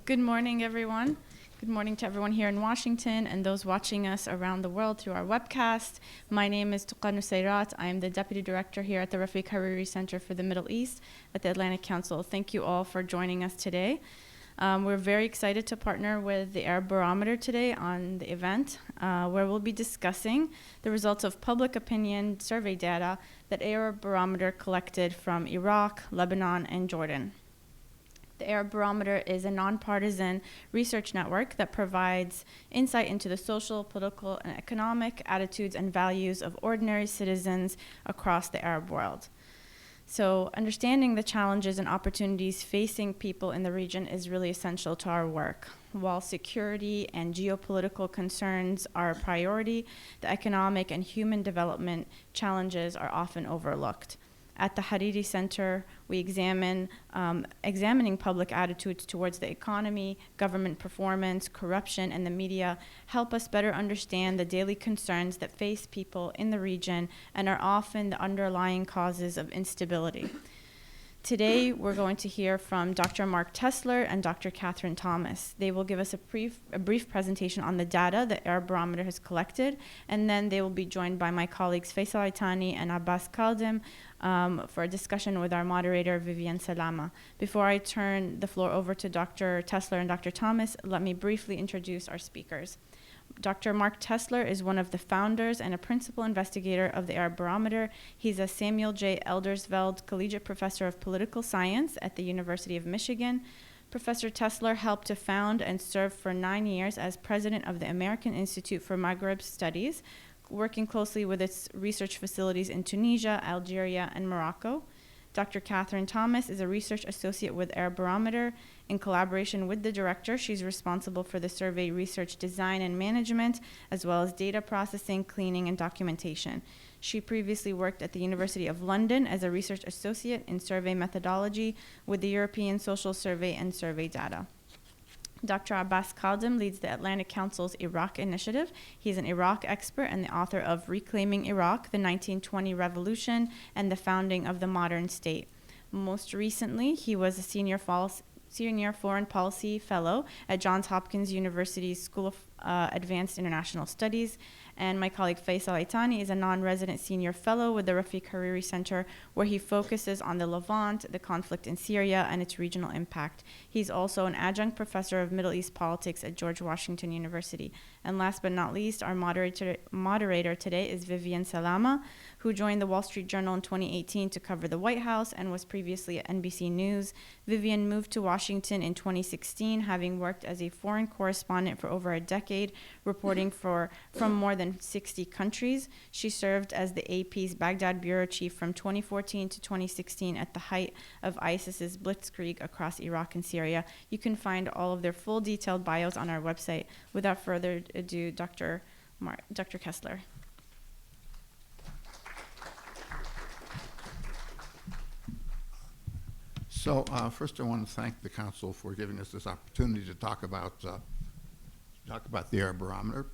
Good morning, everyone. Good morning to everyone here in Washington and those watching us around the world through our webcast. My name is Tuqa Nusayrat. I am the Deputy Director here at the Rafik Hariri Center for the Middle East at the Atlantic Council. Thank you all for joining us today. We're very excited to partner with the Arab Barometer today on the event, where we'll be discussing the results of public opinion survey data that Arab Barometer collected from Iraq, Lebanon, and Jordan. The Arab Barometer is a nonpartisan research network that provides insight into the social, political, and economic attitudes and values of ordinary citizens across the Arab world. So understanding the challenges and opportunities facing people in the region is really essential to our work. While security and geopolitical concerns are a priority, the economic and human development challenges are often overlooked. At the Hariri Center, we examining public attitudes towards the economy, government performance, corruption, and the media help us better understand the daily concerns that face people in the region and are often the underlying causes of instability. Today, we're going to hear from Dr. Mark Tesler and Dr. Catherine Thomas. They will give us a brief presentation on the data that Arab Barometer has collected, and then they will be joined by my colleagues Faisal Aitani and Abbas Kaldem for a discussion with our moderator, Vivian Salama. Before I turn the floor over to Dr. Tesler and Dr. Thomas, let me briefly introduce our speakers. Dr. Mark Tesler is one of the founders and a principal investigator of the Arab Barometer. He's a Samuel J. Eldersveld Collegiate Professor of Political Science at the University of Michigan. Professor Tesler helped to found and serve for 9 years as president of the American Institute for Maghreb Studies, working closely with its research facilities in Tunisia, Algeria, and Morocco. Dr. Catherine Thomas is a research associate with Arab Barometer. In collaboration with the director, she's responsible for the survey research design and management, as well as data processing, cleaning, and documentation. She previously worked at the University of London as a research associate in survey methodology with the European Social Survey and survey data. Dr. Abbas Kaldem leads the Atlantic Council's Iraq Initiative. He's an Iraq expert and the author of Reclaiming Iraq, the 1920 Revolution, and the Founding of the Modern State. Most recently, he was a senior foreign policy fellow at Johns Hopkins University's School of Advanced International Studies. And my colleague Faisal Aitani is a non-resident senior fellow with the Rafik Hariri Center, where he focuses on the Levant, the conflict in Syria, and its regional impact. He's also an adjunct professor of Middle East politics at George Washington University. And last but not least, our moderator today is Vivian Salama, who joined the Wall Street Journal in 2018 to cover the White House and was previously at NBC News. Vivian moved to Washington in 2016, having worked as a foreign correspondent for over a decade, reporting from more than 60 countries. She served as the AP's Baghdad bureau chief from 2014 to 2016 at the height of ISIS's blitzkrieg across Iraq and Syria. You can find all of their full detailed bios on our website. Without further ado, Dr. Kessler. So first I want to thank the Council for giving us this opportunity to talk about the Arab Barometer.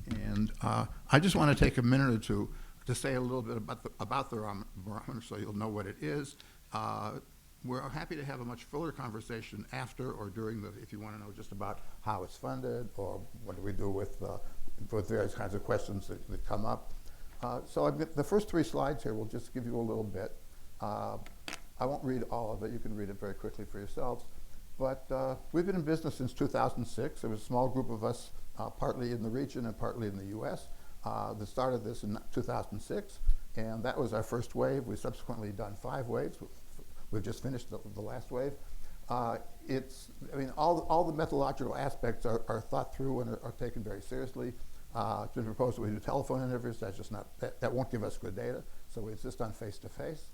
And I just want to take a minute or two to say a little bit about the Barometer so you'll know what it is. We're happy to have a much fuller conversation after or during if you want to know just about how it's funded or what do we do with various kinds of questions that come up. So I've got the first 3 slides here will just give you a little bit. I won't read all of it. You can read it very quickly for yourselves. But we've been in business since 2006. There was a small group of us, partly in the region and partly in the U.S., that started this in 2006. And that was our first wave. We've subsequently done 5 waves. We've just finished the last wave. All the methodological aspects are thought through and are taken very seriously. It's been proposed that we do telephone interviews. That's just not, that won't give us good data. So we insist on face-to-face.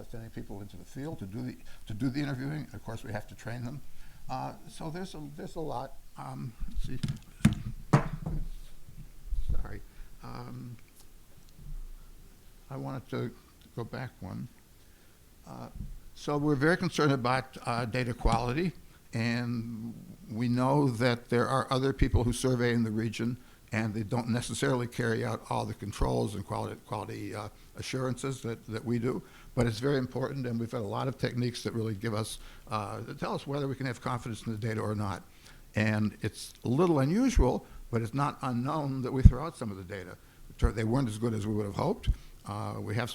Sending people into the field to do the interviewing. Of course, we have to train them. So there's a lot. Let's see. Sorry. I wanted to go back one. So we're very concerned about data quality, and we know that there are other people who survey in the region, and they don't necessarily carry out all the controls and quality assurances that we do. But it's very important, and we've had a lot of techniques that really give us, that tell us whether we can have confidence in the data or not. And it's a little unusual, but it's not unknown that we throw out some of the data. They weren't as good as we would have hoped.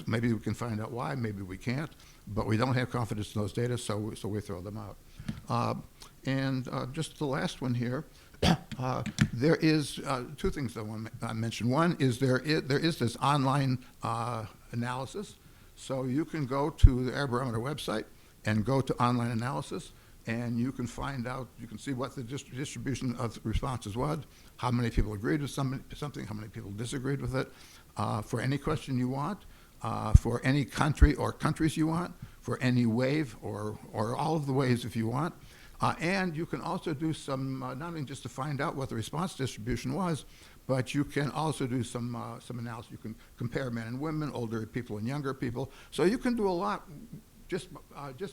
Maybe we can find out why, maybe we can't, but we don't have confidence in those data, so we throw them out. Just the last one here, there is two things I want to mention. One is there is this online analysis, so you can go to the Arab Barometer website and go to online analysis, and you can find out, you can see what the distribution of responses was, how many people agreed with something, how many people disagreed with it, for any question you want, for any country or countries you want, for any wave or all of the waves if you want. And you can also do some, not only just to find out what the response distribution was, but you can also do some analysis. You can compare men and women, older people and younger people. So you can do a lot just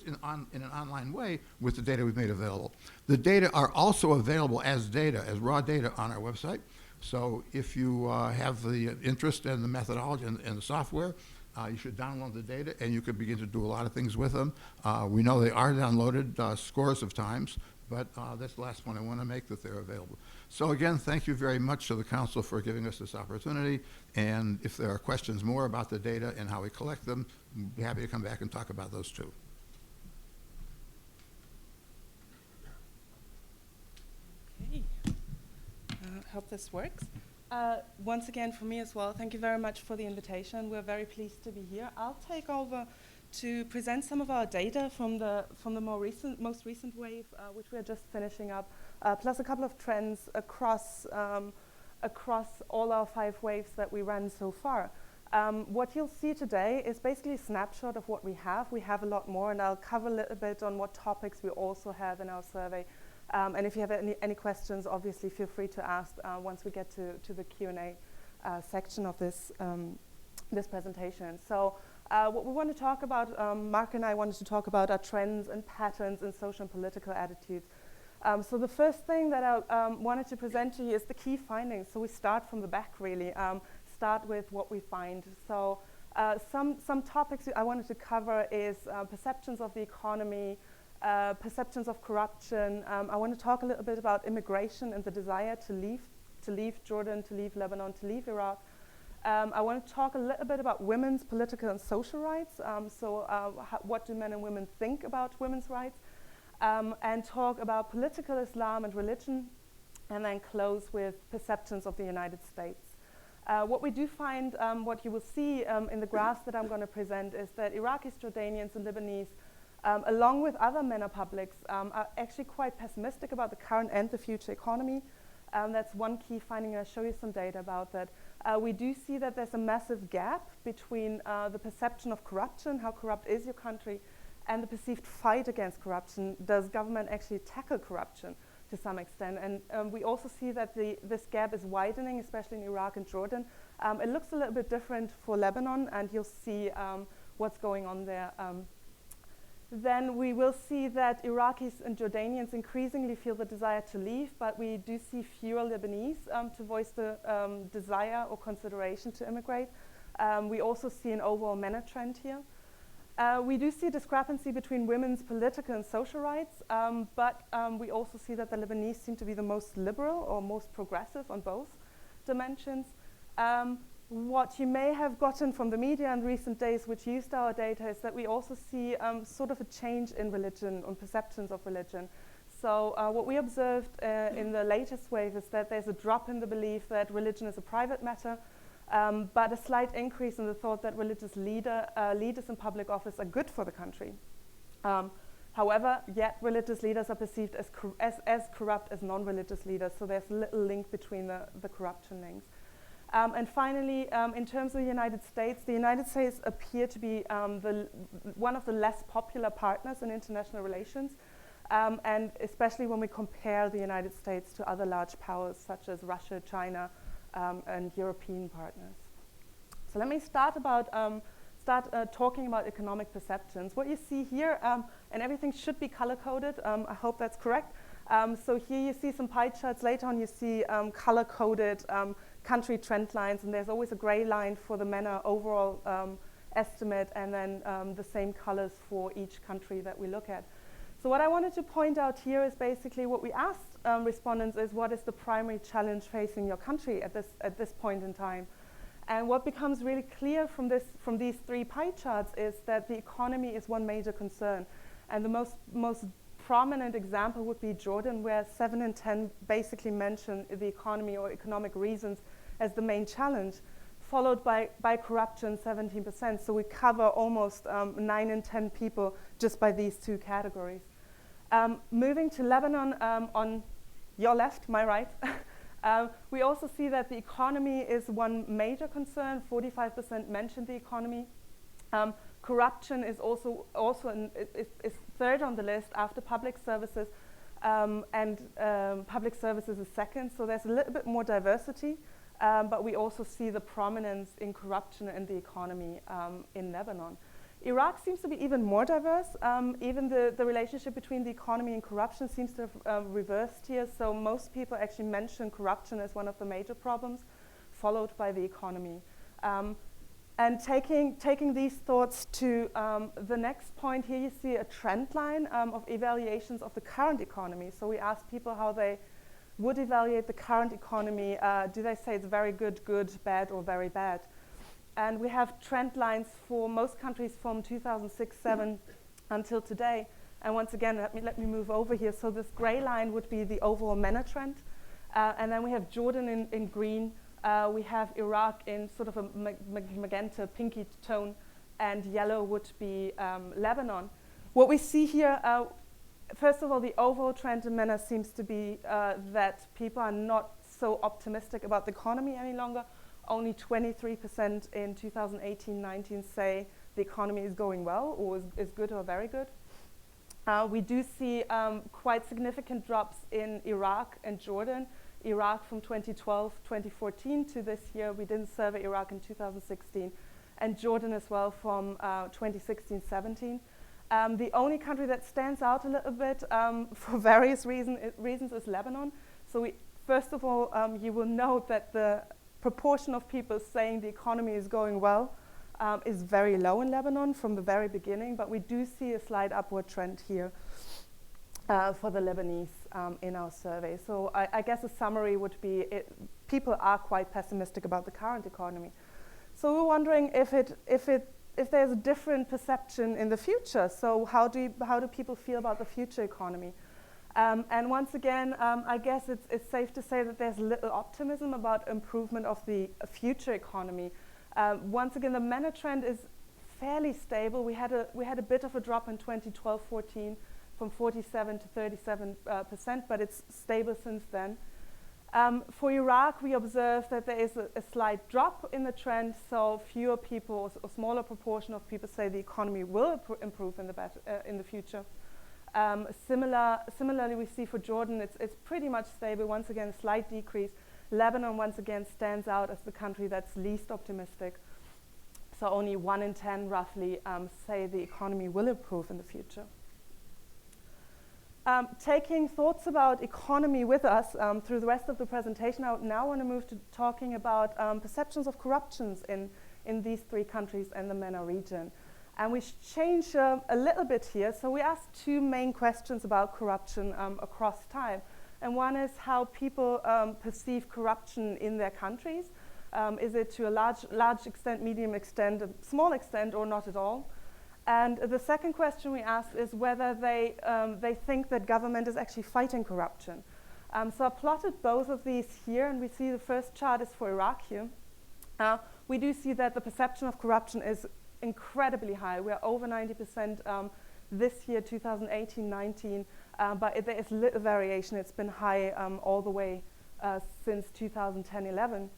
in an online way with the data we've made available. The data are also available as data, as raw data on our website. So if you have the interest in the methodology and the software, you should download the data, and you could begin to do a lot of things with them. We know they are downloaded scores of times, but that's the last point I want to make, that they're available. So again, thank you very much to the Council for giving us this opportunity, and if there are questions more about the data and how we collect them, we'd be happy to come back and talk about those too. Okay. Hope this works. Once again, for me as well, thank you very much for the invitation. We're very pleased to be here. I'll take over to present some of our data from the most recent wave, which we are just finishing up, plus a couple of trends across all our 5 waves that we ran so far. What you'll see today is basically a snapshot of what we have. We have a lot more, and I'll cover a little bit on what topics we also have in our survey. And if you have any questions, obviously feel free to ask once we get to the Q&A section of this presentation. So what we want to talk about, Mark and I wanted to talk about, are trends and patterns in social and political attitudes. So the first thing that I wanted to present to you is the key findings. So we start from the back, really, start with what we find. So some topics I wanted to cover is perceptions of the economy, perceptions of corruption. I want to talk a little bit about immigration and the desire to leave Jordan, to leave Lebanon, to leave Iraq. I want to talk a little bit about women's political and social rights. What do men and women think about women's rights? And talk about political Islam and religion, and then close with perceptions of the United States. What we do find, what you will see in the graphs that I'm going to present, is that Iraqis, Jordanians, and Lebanese, along with other MENA publics, are actually quite pessimistic about the current and the future economy. That's one key finding, and I'll show you some data about that. We do see that there's a massive gap between the perception of corruption, how corrupt is your country, and the perceived fight against corruption. Does government actually tackle corruption to some extent? And we also see that this gap is widening, especially in Iraq and Jordan. It looks a little bit different for Lebanon, and you'll see what's going on there. Then we will see that Iraqis and Jordanians increasingly feel the desire to leave, but we do see fewer Lebanese to voice the desire or consideration to immigrate. We also see an overall MENA trend here. We do see a discrepancy between women's political and social rights, but we also see that the Lebanese seem to be the most liberal or most progressive on both dimensions. What you may have gotten from the media in recent days, which used our data, is that we also see sort of a change in religion, on perceptions of religion. So what we observed in the latest wave is that there's a drop in the belief that religion is a private matter, but a slight increase in the thought that religious leaders in public office are good for the country. However, yet religious leaders are perceived as corrupt as non-religious leaders, so there's little link between the corruption links. And finally, in terms of the United States appear to be one of the less popular partners in international relations, and especially when we compare the United States to other large powers such as Russia, China, and European partners. So let me start talking about economic perceptions. What you see here, and everything should be color-coded, I hope that's correct. So here you see some pie charts. Later on you see color-coded country trend lines, and there's always a gray line for the MENA overall estimate, and then the same colors for each country that we look at. So what I wanted to point out here is basically what we asked respondents is, what is the primary challenge facing your country at this point in time? And what becomes really clear from these three pie charts is that the economy is one major concern. And the most prominent example would be Jordan, where 7 in 10 basically mention the economy or economic reasons as the main challenge, followed by corruption, 17%. So we cover almost 9 in 10 people just by these two categories. Moving to Lebanon, on your left, my right, we also see that the economy is one major concern. 45% mentioned the economy. Corruption is also is third on the list after public services, and public services is second. So there's a little bit more diversity, but we also see the prominence in corruption in the economy in Lebanon. Iraq seems to be even more diverse. Even the relationship between the economy and corruption seems to have reversed here. So most people actually mention corruption as one of the major problems, followed by the economy. And taking these thoughts to the next point, here you see a trend line of evaluations of the current economy. So we asked people how they would evaluate the current economy. Do they say it's very good, good, bad, or very bad? And we have trend lines for most countries from 2006-07 until today. And once again, let me move over here. So this gray line would be the overall MENA trend. And then we have Jordan in green. We have Iraq in sort of a magenta, pinky tone, and yellow would be Lebanon. What we see here, first of all, the overall trend in MENA seems to be that people are not so optimistic about the economy any longer. Only 23% in 2018-19 say the economy is going well or is good or very good. We do see quite significant drops in Iraq and Jordan. Iraq from 2012-2014 to this year. We didn't survey Iraq in 2016. And Jordan as well from 2016-17. The only country that stands out a little bit for various reasons is Lebanon. So first of all, you will note that the proportion of people saying the economy is going well is very low in Lebanon from the very beginning, but we do see a slight upward trend here for the Lebanese in our survey. So I guess a summary would be people are quite pessimistic about the current economy. So we're wondering if there's a different perception in the future. So how do people feel about the future economy? And once again, I guess it's safe to say that there's little optimism about improvement of the future economy. Once again, the MENA trend is fairly stable. We had a bit of a drop in 2012-14 from 47 to 37%, but it's stable since then. For Iraq, we observed that there is a slight drop in the trend, so fewer people, a smaller proportion of people say the economy will improve in the future. Similarly, we see for Jordan, it's pretty much stable. Once again, a slight decrease. Lebanon, once again, stands out as the country that's least optimistic. So only 1 in 10, roughly, say the economy will improve in the future. Taking thoughts about economy with us through the rest of the presentation, I now want to move to talking about perceptions of corruptions in these three countries and the MENA region. And we change a little bit here. So we asked two main questions about corruption across time. And one is how people perceive corruption in their countries. Is it to a large extent, medium extent, a small extent, or not at all? And the second question we asked is whether they think that government is actually fighting corruption. So I plotted both of these here, and we see the first chart is for Iraq here. We do see that the perception of corruption is incredibly high. We're over 90% this year, 2018-19, but there is little variation. It's been high all the way since 2010-11.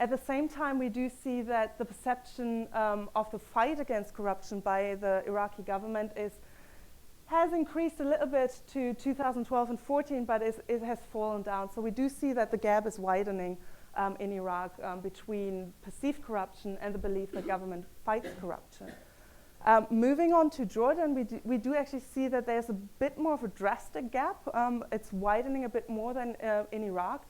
At the same time, we do see that the perception of the fight against corruption by the Iraqi government has increased a little bit to 2012 and 14, but it has fallen down. So we do see that the gap is widening in Iraq between perceived corruption and the belief that government fights corruption. Moving on to Jordan, we do actually see that there's a bit more of a drastic gap. It's widening a bit more than in Iraq.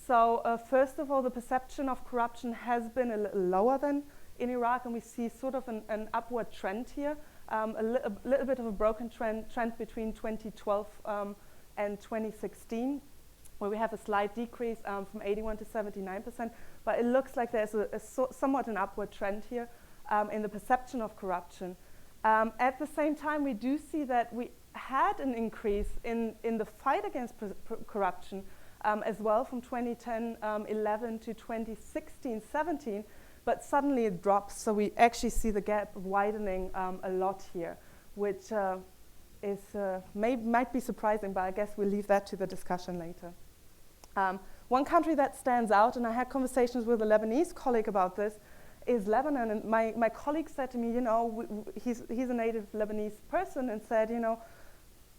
So first of all, the perception of corruption has been a little lower than in Iraq, and we see sort of an upward trend here, a little bit of a broken trend between 2012 and 2016, where we have a slight decrease from 81 to 79%, but it looks like there's somewhat an upward trend here in the perception of corruption. At the same time, we do see that we had an increase in the fight against corruption as well from 2010-11 to 2016-17, but suddenly it drops, so we actually see the gap widening a lot here, which might be surprising, but I guess we'll leave that to the discussion later. One country that stands out, and I had conversations with a Lebanese colleague about this, is Lebanon. And my colleague said to me, he's a native Lebanese person, and said,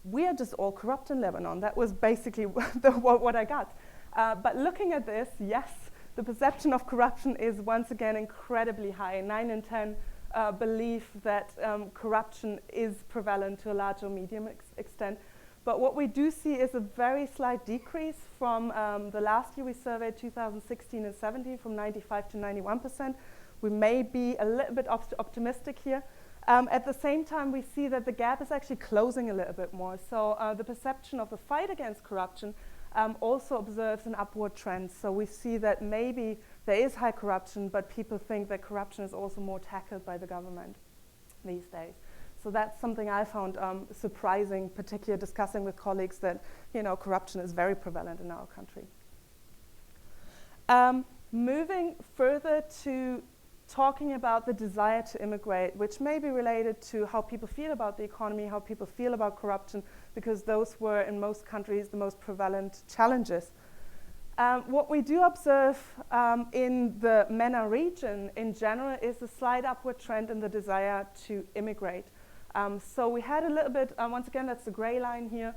we are just all corrupt in Lebanon. That was basically what I got. But looking at this, yes, the perception of corruption is once again incredibly high. 9 in 10 believe that corruption is prevalent to a large or medium extent. But what we do see is a very slight decrease from the last year we surveyed, 2016 and 17, from 95 to 91%. We may be a little bit optimistic here. At the same time, we see that the gap is actually closing a little bit more. So the perception of the fight against corruption also observes an upward trend. So we see that maybe there is high corruption, but people think that corruption is also more tackled by the government these days. So that's something I found surprising, particularly discussing with colleagues that corruption is very prevalent in our country. Moving further to talking about the desire to immigrate, which may be related to how people feel about the economy, how people feel about corruption, because those were in most countries the most prevalent challenges. What we do observe in the MENA region in general is a slight upward trend in the desire to immigrate. So we had a little bit, once again, that's the gray line here,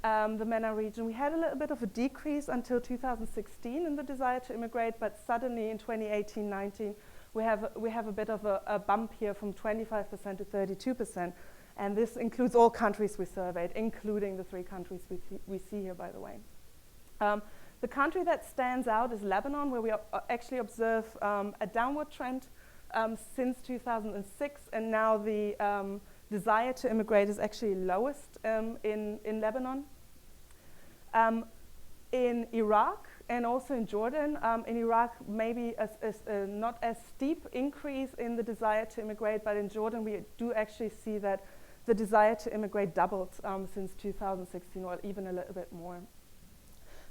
the MENA region. We had a little bit of a decrease until 2016 in the desire to immigrate, but suddenly in 2018-19, we have a bit of a bump here from 25% to 32%. And this includes all countries we surveyed, including the 3 countries we see here, by the way. The country that stands out is Lebanon, where we actually observe a downward trend since 2006, and now the desire to immigrate is actually lowest in Lebanon. In Iraq and also in Jordan, in Iraq maybe not as steep increase in the desire to immigrate, but in Jordan we do actually see that the desire to immigrate doubled since 2016, or even a little bit more.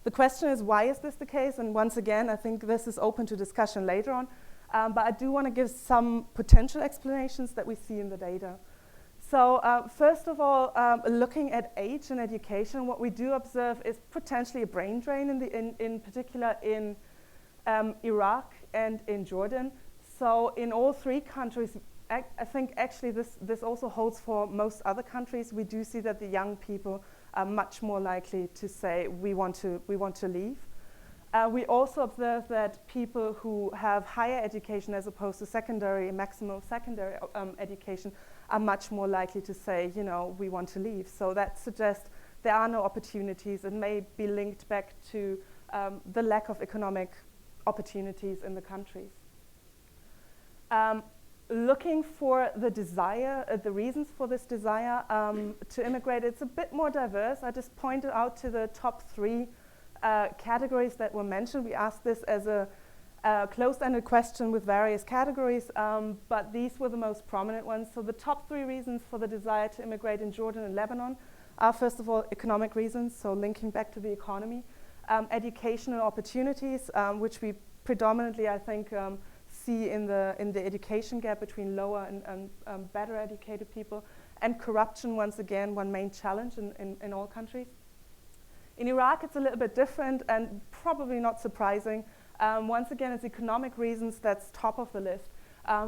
The question is, why is this the case? And once again, I think this is open to discussion later on, but I do want to give some potential explanations that we see in the data. So first of all, looking at age and education, what we do observe is potentially a brain drain, in particular in Iraq and in Jordan. So in all 3 countries, I think actually this also holds for most other countries. We do see that the young people are much more likely to say, we want to leave. We also observe that people who have higher education as opposed to maximum secondary education are much more likely to say, we want to leave. So that suggests there are no opportunities and may be linked back to the lack of economic opportunities in the countries. Looking for the desire, the reasons for this desire to immigrate, it's a bit more diverse. I just pointed out to the top 3 categories that were mentioned. We asked this as a closed-ended question with various categories, but these were the most prominent ones. So the top 3 reasons for the desire to immigrate in Jordan and Lebanon are, first of all, economic reasons, so linking back to the economy, educational opportunities, which we predominantly, I think, see in the education gap between lower and better educated people, and corruption, once again, one main challenge in all countries. In Iraq, it's a little bit different and probably not surprising. Once again, it's economic reasons that's top of the list,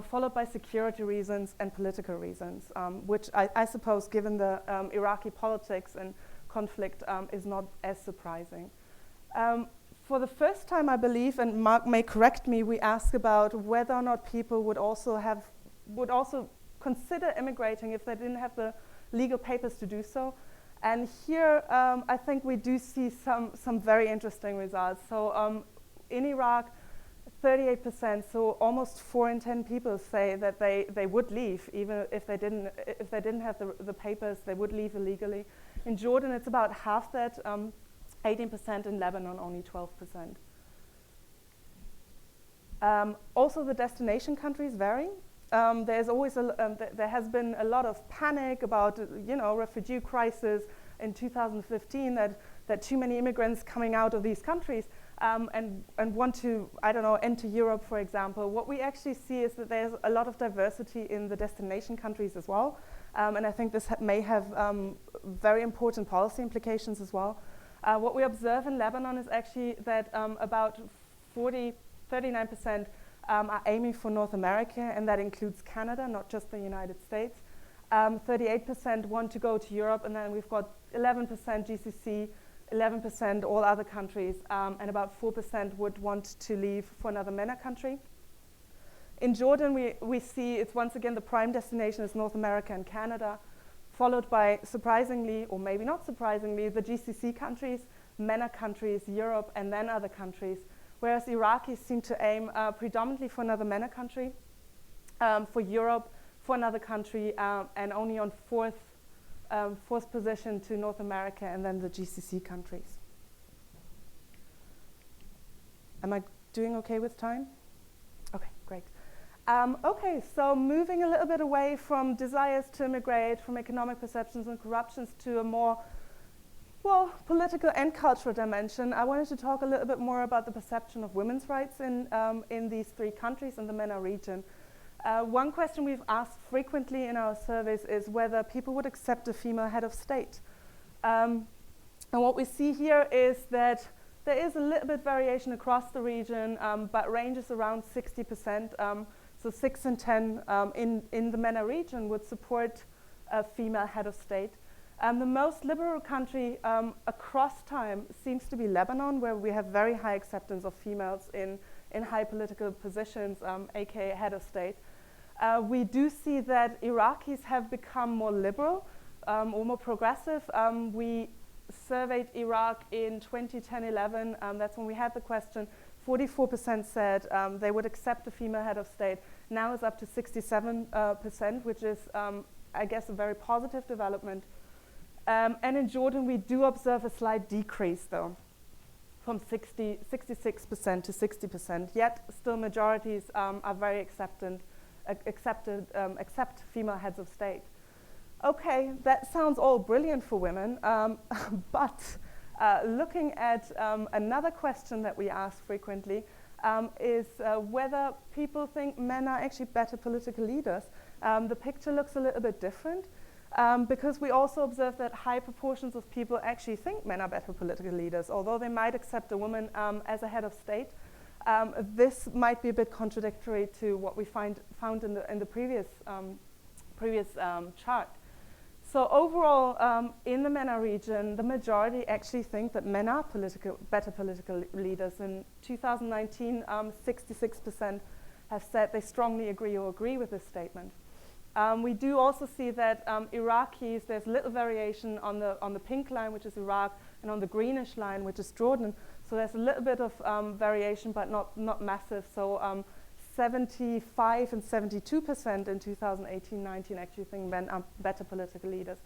followed by security reasons and political reasons, which I suppose, given the Iraqi politics and conflict, is not as surprising. For the first time, I believe, and Mark may correct me, we asked about whether or not people would also consider immigrating if they didn't have the legal papers to do so. And here, I think we do see some very interesting results. So in Iraq, 38%, so almost 4 in 10 people say that they would leave, even if they didn't have the papers, they would leave illegally. In Jordan, it's about half that, 18%. In Lebanon, only 12%. Also, the destination countries vary. There's always there has been a lot of panic about refugee crisis in 2015 that too many immigrants coming out of these countries and want to enter Europe, for example. What we actually see is that there's a lot of diversity in the destination countries as well, and I think this may have very important policy implications as well. What we observe in Lebanon is actually that about 39% are aiming for North America, and that includes Canada, not just the United States. 38% want to go to Europe, and then we've got 11% GCC, 11% all other countries, and about 4% would want to leave for another MENA country. In Jordan, we see it's once again the prime destination is North America and Canada, followed by, surprisingly, or maybe not surprisingly, the GCC countries, MENA countries, Europe, and then other countries. Whereas Iraqis seem to aim predominantly for another MENA country, for Europe, for another country, and only on fourth position to North America and then the GCC countries. Am I doing okay with time? Okay, great. Okay, so moving a little bit away from desires to immigrate, from economic perceptions and corruptions to a more political and cultural dimension, I wanted to talk a little bit more about the perception of women's rights in these 3 countries in the MENA region. One question we've asked frequently in our surveys is whether people would accept a female head of state. And what we see here is that there is a little bit variation across the region, but ranges around 60%. So 6 in 10 in the MENA region would support a female head of state. The most liberal country across time seems to be Lebanon, where we have very high acceptance of females in high political positions, aka head of state. We do see that Iraqis have become more liberal or more progressive. We surveyed Iraq in 2010-11. That's when we had the question. 44% said they would accept a female head of state. Now it's up to 67%, which is, I guess, a very positive development. And in Jordan, we do observe a slight decrease, though, from 66% to 60%. Yet, still majorities are very accept female heads of state. Okay, that sounds all brilliant for women, but looking at another question that we ask frequently is whether people think men are actually better political leaders. The picture looks a little bit different. Because we also observe that high proportions of people actually think men are better political leaders, although they might accept a woman as a head of state. This might be a bit contradictory to what we found in the previous chart. So overall, in the MENA region, the majority actually think that men are better political leaders. In 2019, 66% have said they strongly agree with this statement. We do also see that Iraqis, there's little variation on the pink line, which is Iraq, and on the greenish line, which is Jordan. So there's a little bit of variation, but not massive. So 75 and 72% in 2018-19 actually think men are better political leaders.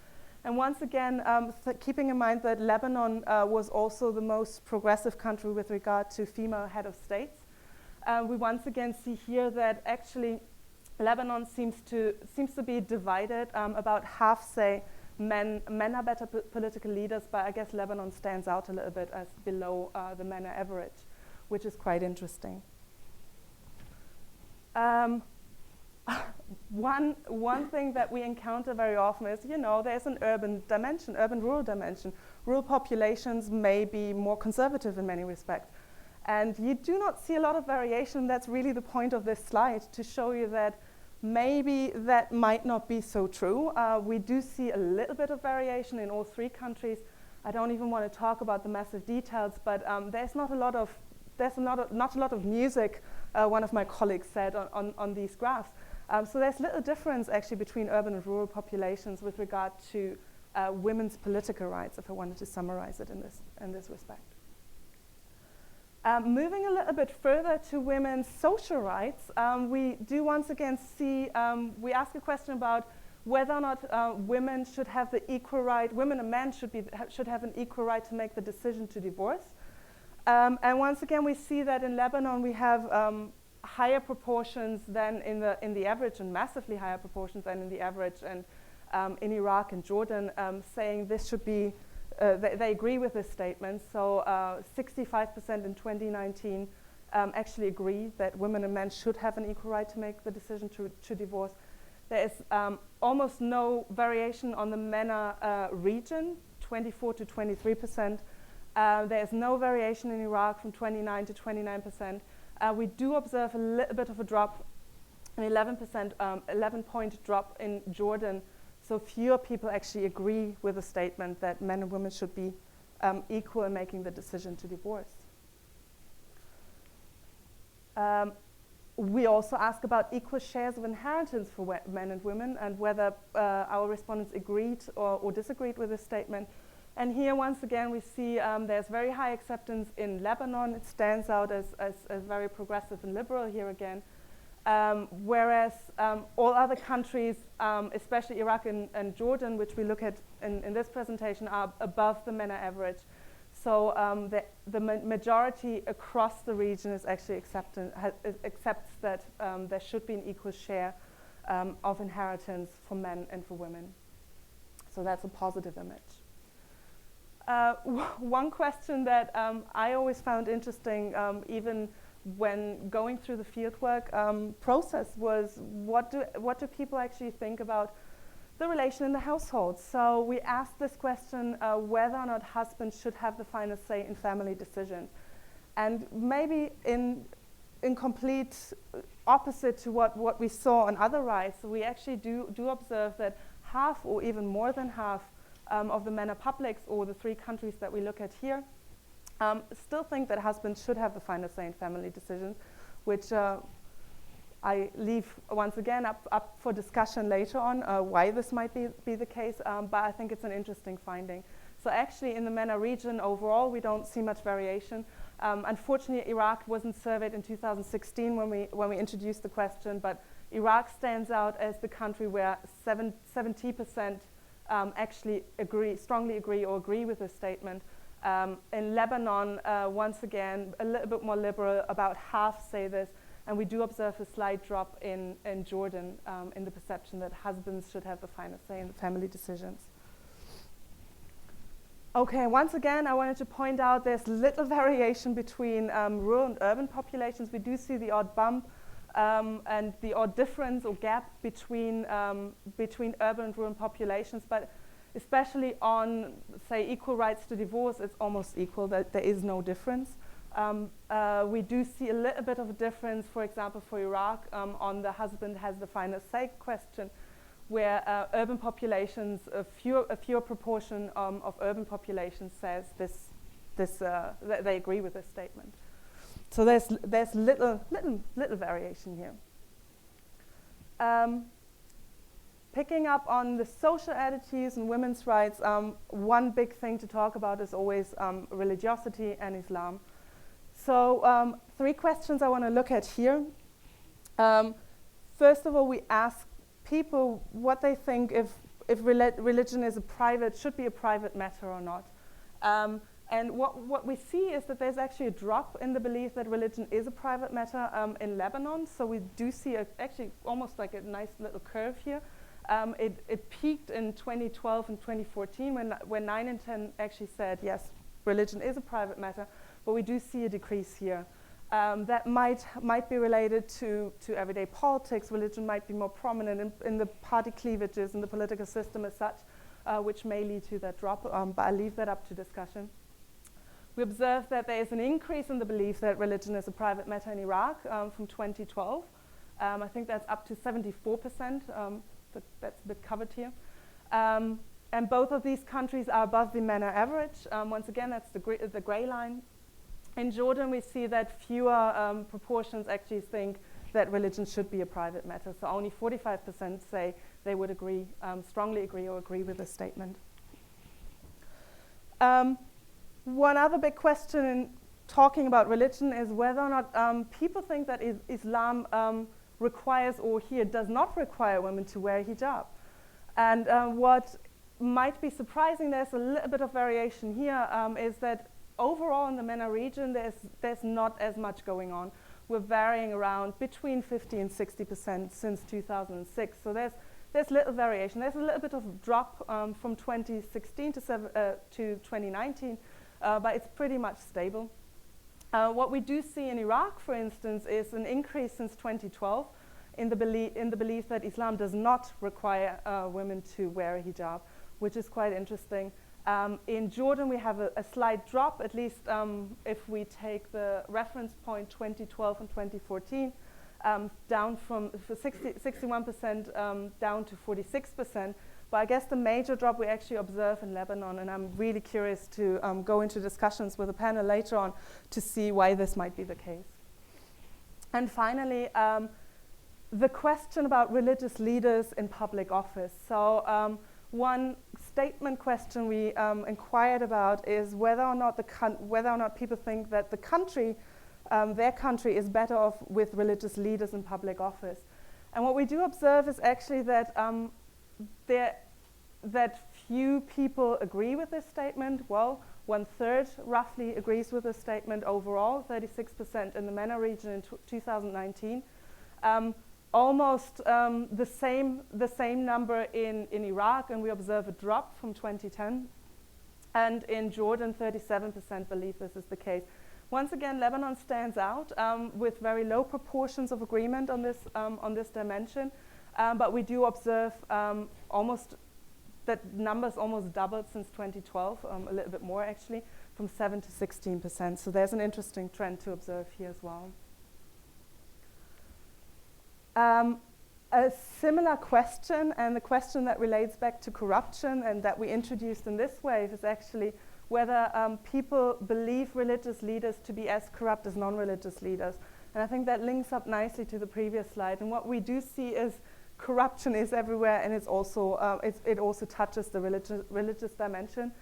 And once again, keeping in mind that Lebanon was also the most progressive country with regard to female head of states, we once again see here that actually Lebanon seems to be divided. About half say men are better political leaders, but I guess Lebanon stands out a little bit as below the MENA average, which is quite interesting. One thing that we encounter very often is, there's an urban-rural dimension. Rural populations may be more conservative in many respects. And you do not see a lot of variation. That's really the point of this slide, to show you that maybe that might not be so true. We do see a little bit of variation in all 3 countries. I don't even want to talk about the massive details, but there's not a lot of music, one of my colleagues said on these graphs. So there's little difference actually between urban and rural populations with regard to women's political rights, if I wanted to summarize it in this respect. Moving a little bit further to women's social rights, we do once again see, we ask a question about whether or not women should have the equal right, women and men should have an equal right to make the decision to divorce. And once again, we see that in Lebanon we have higher proportions than in the average, and massively higher proportions than in the average, and in Iraq and Jordan, saying this should be, they agree with this statement. So 65% in 2019 actually agree that women and men should have an equal right to make the decision to divorce. There is almost no variation on the MENA region, 24 to 23%. There is no variation in Iraq from 29 to 29%. We do observe a little bit of a drop, an 11-point drop in Jordan. So fewer people actually agree with the statement that men and women should be equal in making the decision to divorce. We also ask about equal shares of inheritance for men and women, and whether our respondents agreed or disagreed with this statement. And here, once again, we see there's very high acceptance in Lebanon. It stands out as very progressive and liberal here again. Whereas all other countries, especially Iraq and Jordan, which we look at in this presentation, are above the MENA average. So the majority across the region is actually accepts that there should be an equal share of inheritance for men and for women. So that's a positive image. One question that I always found interesting, even when going through the fieldwork process, was what do people actually think about the relation in the household? So we asked this question, whether or not husbands should have the final say in family decisions. And maybe in complete opposite to what we saw on other rights, we actually do observe that half or even more than half of the MENA publics, or the 3 countries that we look at here, still think that husbands should have the final say in family decisions, which I leave once again up for discussion later on why this might be the case, but I think it's an interesting finding. So actually in the MENA region overall we don't see much variation. Unfortunately Iraq wasn't surveyed in 2016 when we introduced the question, but Iraq stands out as the country where 70% actually strongly agree with this statement. In Lebanon, once again, a little bit more liberal, about half say this, and we do observe a slight drop in Jordan in the perception that husbands should have the final say in the family decisions. Okay, once again, I wanted to point out there's little variation between rural and urban populations. We do see the odd bump and the odd difference or gap between urban and rural populations, but especially on, say, equal rights to divorce, it's almost equal, that there is no difference. We do see a little bit of a difference, for example, for Iraq, on the husband has the final say question, where urban populations, a fewer proportion of urban populations says that they agree with this statement. So there's little variation here. Picking up on the social attitudes and women's rights, one big thing to talk about is always religiosity and Islam. So 3 questions I want to look at here. First of all, we ask people what they think if religion is should be a private matter or not. And what we see is that there's actually a drop in the belief that religion is a private matter in Lebanon. So we do see actually almost like a nice little curve here. It peaked in 2012 and 2014 when 9 in 10 actually said, yes, religion is a private matter, but we do see a decrease here. That might be related to everyday politics. Religion might be more prominent in the party cleavages and the political system as such, which may lead to that drop, but I'll leave that up to discussion. We observe that there is an increase in the belief that religion is a private matter in Iraq from 2012. I think that's up to 74%, but that's a bit covered here. And both of these countries are above the MENA average. Once again, that's the gray line. In Jordan, we see that fewer proportions actually think that religion should be a private matter. So only 45% say they would agree, strongly agree or agree with this statement. One other big question in talking about religion is whether or not people think that Islam requires or here does not require women to wear hijab. And what might be surprising, there's a little bit of variation here, is that overall in the MENA region there's not as much going on. We're varying around between 50 and 60% since 2006. So there's little variation. There's a little bit of drop from 2016 to 2019, but it's pretty much stable. What we do see in Iraq, for instance, is an increase since 2012 in the belief that Islam does not require women to wear a hijab, which is quite interesting. In Jordan, we have a slight drop, at least if we take the reference point 2012 and 2014, down from 61% down to 46%. But I guess the major drop we actually observe in Lebanon, and I'm really curious to go into discussions with the panel later on to see why this might be the case. And finally, the question about religious leaders in public office. So one statement question we inquired about is whether or not people think that the country, their country, is better off with religious leaders in public office. And what we do observe is actually that that few people agree with this statement. Well, 1/3 roughly agrees with this statement overall, 36% in the MENA region in 2019. Almost the same number in Iraq, and we observe a drop from 2010. And in Jordan, 37% believe this is the case. Once again, Lebanon stands out with very low proportions of agreement on this dimension. But we do observe that numbers almost doubled since 2012, a little bit more actually, from 7 to 16%. So there's an interesting trend to observe here as well. A similar question, and the question that relates back to corruption and that we introduced in this wave, is actually whether people believe religious leaders to be as corrupt as non-religious leaders. And I think that links up nicely to the previous slide. And what we do see is corruption is everywhere, and it also touches the religious dimension.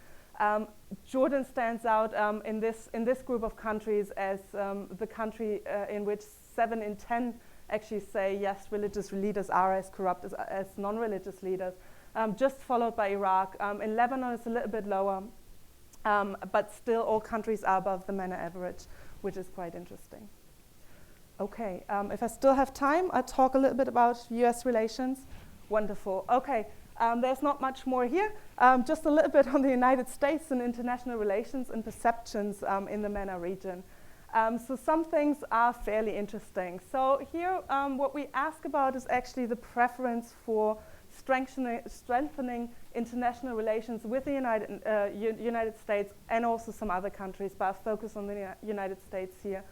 Jordan stands out in this group of countries as the country in which 7 in 10 actually say yes, religious leaders are as corrupt as non-religious leaders, just followed by Iraq. In Lebanon, it's a little bit lower, but still all countries are above the MENA average, which is quite interesting. Okay, if I still have time, I'll talk a little bit about US relations. Wonderful. Okay, there's not much more here. Just a little bit on the United States and international relations and perceptions in the MENA region. So some things are fairly interesting. So here, what we ask about is actually the preference for strengthening international relations with the United States and also some other countries, but I'll focus on the United States here.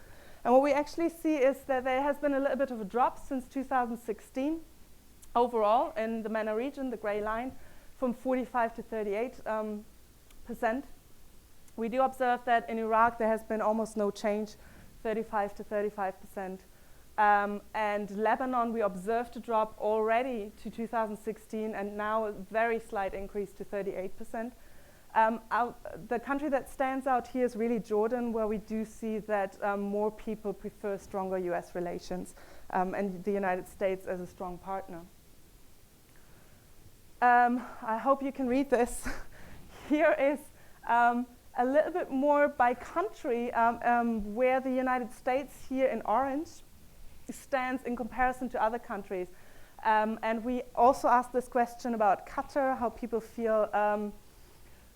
And what we actually see is that there has been a little bit of a drop since 2016 overall in the MENA region, the gray line, from 45 to 38%. We do observe that in Iraq there has been almost no change, 35 to 35%. And Lebanon, we observed a drop already to 2016 and now a very slight increase to 38%. The country that stands out here is really Jordan, where we do see that more people prefer stronger US relations and the United States as a strong partner. I hope you can read this. Here is a little bit more by country where the United States here in orange stands in comparison to other countries. And we also asked this question about Qatar, how people feel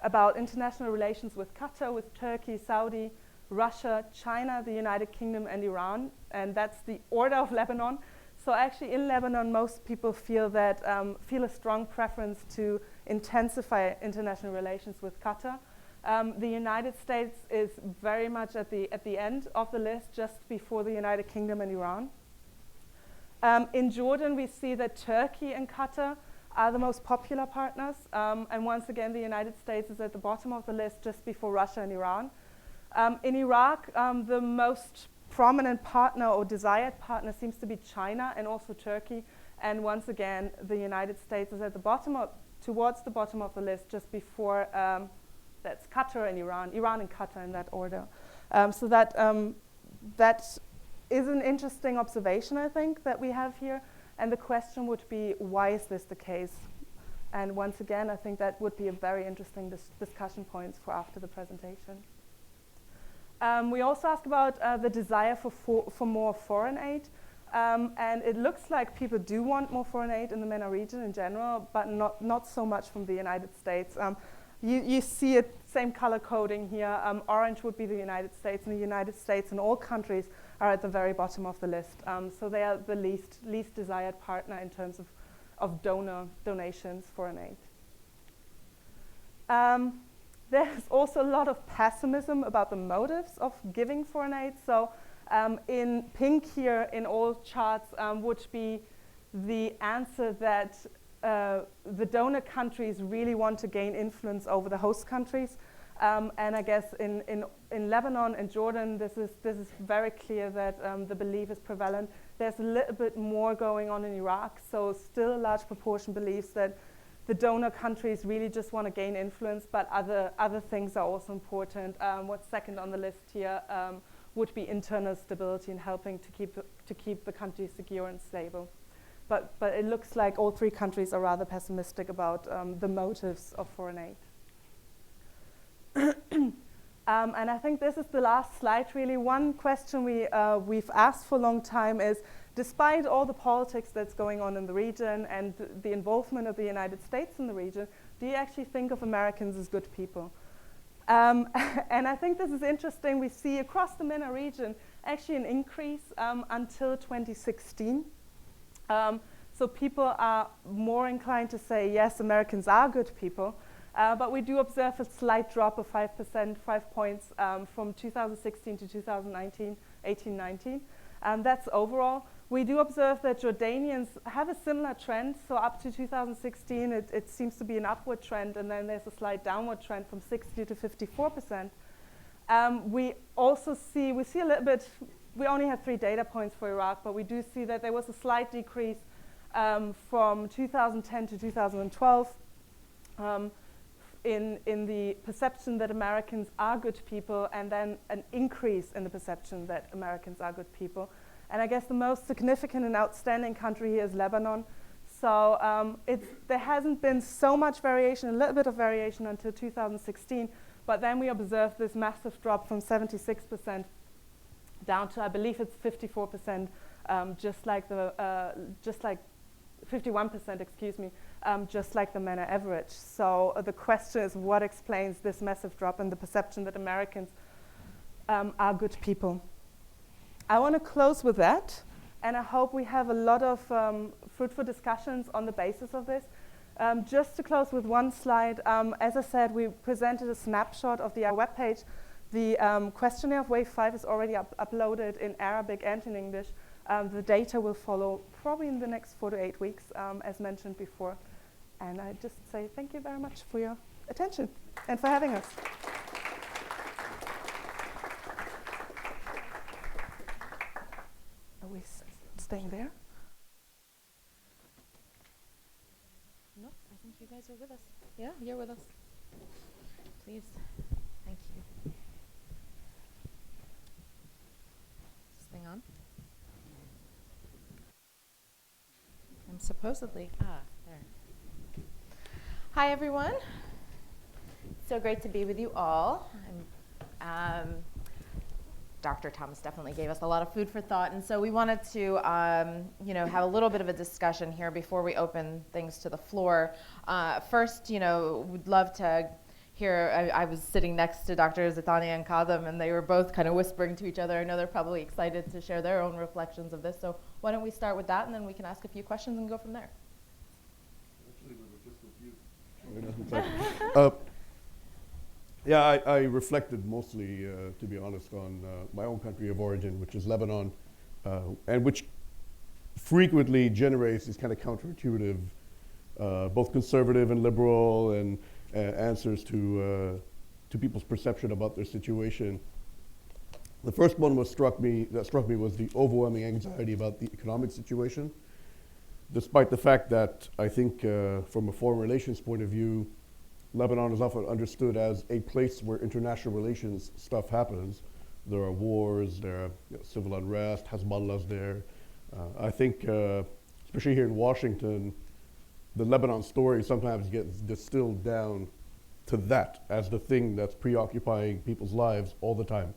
about international relations with Qatar, with Turkey, Saudi, Russia, China, the United Kingdom, and Iran. And that's the order of Lebanon. So actually in Lebanon, most people feel that feel a strong preference to intensify international relations with Qatar. The United States is very much at the end of the list, just before the United Kingdom and Iran. In Jordan, we see that Turkey and Qatar are the most popular partners. And once again, the United States is at the bottom of the list, just before Russia and Iran. In Iraq, the most prominent partner or desired partner seems to be China and also Turkey. And once again, the United States is at the bottom towards the bottom of the list, just before that's Qatar and Iran and Qatar in that order. So that is an interesting observation, I think, that we have here. And the question would be, why is this the case? And once again, I think that would be a very interesting discussion points for after the presentation. We also asked about the desire for more foreign aid. And it looks like people do want more foreign aid in the MENA region in general, but not so much from the United States. You see it, same color coding here. Orange would be the United States, and the United States and all countries are at the very bottom of the list. So they are the least desired partner in terms of donations, foreign aid. There's also a lot of pessimism about the motives of giving foreign aid. So in pink here in all charts would be the answer that the donor countries really want to gain influence over the host countries. And I guess in Lebanon and Jordan, this is very clear that the belief is prevalent. There's a little bit more going on in Iraq, so still a large proportion believes that the donor countries really just want to gain influence, but other things are also important. What's second on the list here would be internal stability and helping to keep the country secure and stable. But it looks like all three countries are rather pessimistic about the motives of foreign aid. And I think this is the last slide, really. One question we've asked for a long time is, despite all the politics that's going on in the region and the involvement of the United States in the region, do you actually think of Americans as good people? And I think this is interesting. We see across the MENA region actually an increase until 2016. So people are more inclined to say, yes, Americans are good people. But we do observe a slight drop of 5%, 5 points from 2016 to 2019, 18-19. That's overall. We do observe that Jordanians have a similar trend. So up to 2016, it seems to be an upward trend, and then there's a slight downward trend from 60 to 54%. We also see a little bit, we only have 3 data points for Iraq, but we do see that there was a slight decrease from 2010 to 2012 in the perception that Americans are good people, and then an increase in the perception that Americans are good people. And I guess the most significant and outstanding country here is Lebanon. So there hasn't been so much variation, a little bit of variation until 2016, but then we observed this massive drop from 76% down to, I believe it's 54%, just like 51%, excuse me, just like the MENA average. So the question is, what explains this massive drop in the perception that Americans are good people? I want to close with that, and I hope we have a lot of fruitful discussions on the basis of this. Just to close with one slide, as I said, we presented a snapshot of the webpage. The questionnaire of Wave 5 is already uploaded in Arabic and in English. The data will follow probably in the next 4 to 8 weeks, as mentioned before. And I just say thank you very much for your attention and for having us. Are we staying there? No, I think you guys are with us. Yeah, you're with us. Please. Thank you. Is this thing on? I'm supposedly, there. Hi, everyone. So great to be with you all. Dr. Thomas definitely gave us a lot of food for thought, and so we wanted to, have a little bit of a discussion here before we open things to the floor. First, we'd love to hear. I was sitting next to Dr. Zitania and Kadam, and they were both kind of whispering to each other. I know they're probably excited to share their own reflections of this. So why don't we start with that, and then we can ask a few questions and go from there. Actually, we were just confused. Yeah, I reflected mostly, to be honest, on my own country of origin, which is Lebanon, and which frequently generates these kind of counterintuitive, both conservative and liberal, and answers to people's perception about their situation. The first one struck me was the overwhelming anxiety about the economic situation, despite the fact that I think from a foreign relations point of view, Lebanon is often understood as a place where international relations stuff happens. There are wars, there are civil unrest, Hezbollah's there. I think, especially here in Washington, the Lebanon story sometimes gets distilled down to that as the thing that's preoccupying people's lives all the time.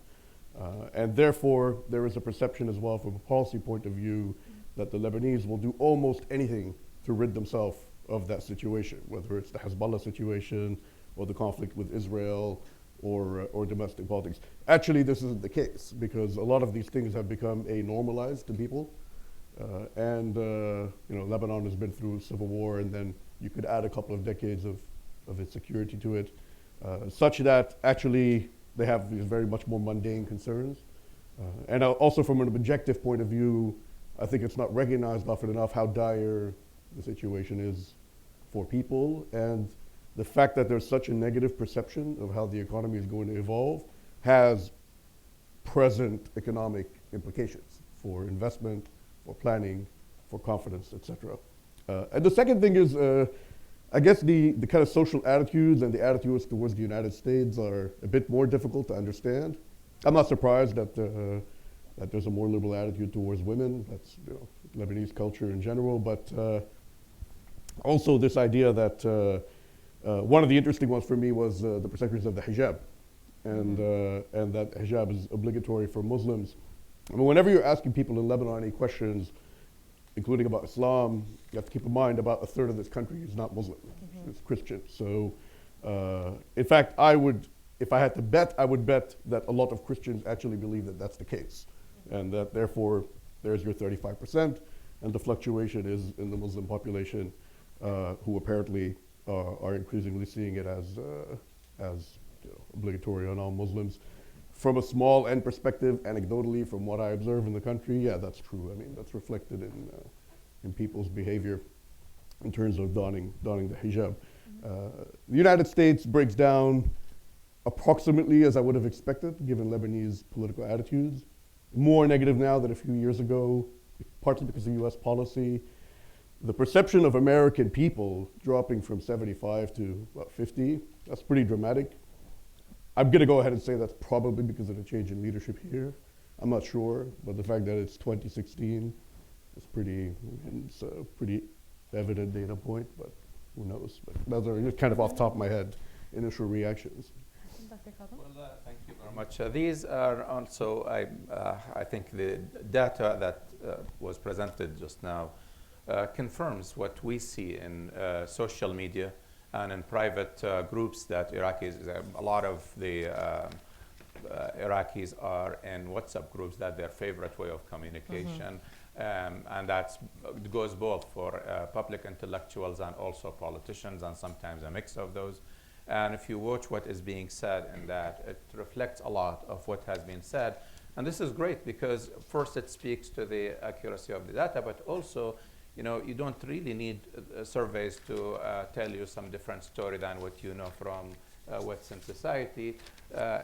And therefore, there is a perception as well from a policy point of view that the Lebanese will do almost anything to rid themselves of that situation, whether it's the Hezbollah situation or the conflict with Israel or domestic politics. Actually, this isn't the case because a lot of these things have become normalized to people. Lebanon has been through a civil war, and then you could add a couple of decades of insecurity to it, such that actually they have these very much more mundane concerns. And also from an objective point of view, I think it's not recognized often enough how dire the situation is for people, and the fact that there's such a negative perception of how the economy is going to evolve has present economic implications for investment, for planning, for confidence, etc. And the second thing is, I guess the kind of social attitudes and the attitudes towards the United States are a bit more difficult to understand. I'm not surprised that there's a more liberal attitude towards women. That's Lebanese culture in general, but also this idea that one of the interesting ones for me was the perceptions of the hijab, and that hijab is obligatory for Muslims. I mean, whenever you're asking people in Lebanon any questions, including about Islam, you have to keep in mind about a third of this country is not Muslim, it's Christian. So, in fact, if I had to bet, I would bet that a lot of Christians actually believe that that's the case, and that therefore there's your 35%, and the fluctuation is in the Muslim population, who apparently are increasingly seeing it as obligatory on all Muslims. From a small end perspective, anecdotally, from what I observe in the country, yeah, that's true. I mean, that's reflected in people's behavior in terms of donning the hijab. The United States breaks down approximately as I would have expected, given Lebanese political attitudes. More negative now than a few years ago, partly because of US policy. The perception of American people dropping from 75 to about 50, that's pretty dramatic. I'm going to go ahead and say that's probably because of the change in leadership here. I'm not sure, but the fact that it's 2016 is it's a pretty evident data point, but who knows? But those are just kind of off the top of my head initial reactions. Well, thank you very much. These are also, I think the data that was presented just now confirms what we see in social media and in private groups that Iraqis, a lot of the Iraqis are in WhatsApp groups that their favorite way of communication. And that goes both for public intellectuals and also politicians, and sometimes a mix of those. And if you watch what is being said in that, it reflects a lot of what has been said. And this is great because first it speaks to the accuracy of the data, but also you don't really need surveys to tell you some different story than what you know from what's in society.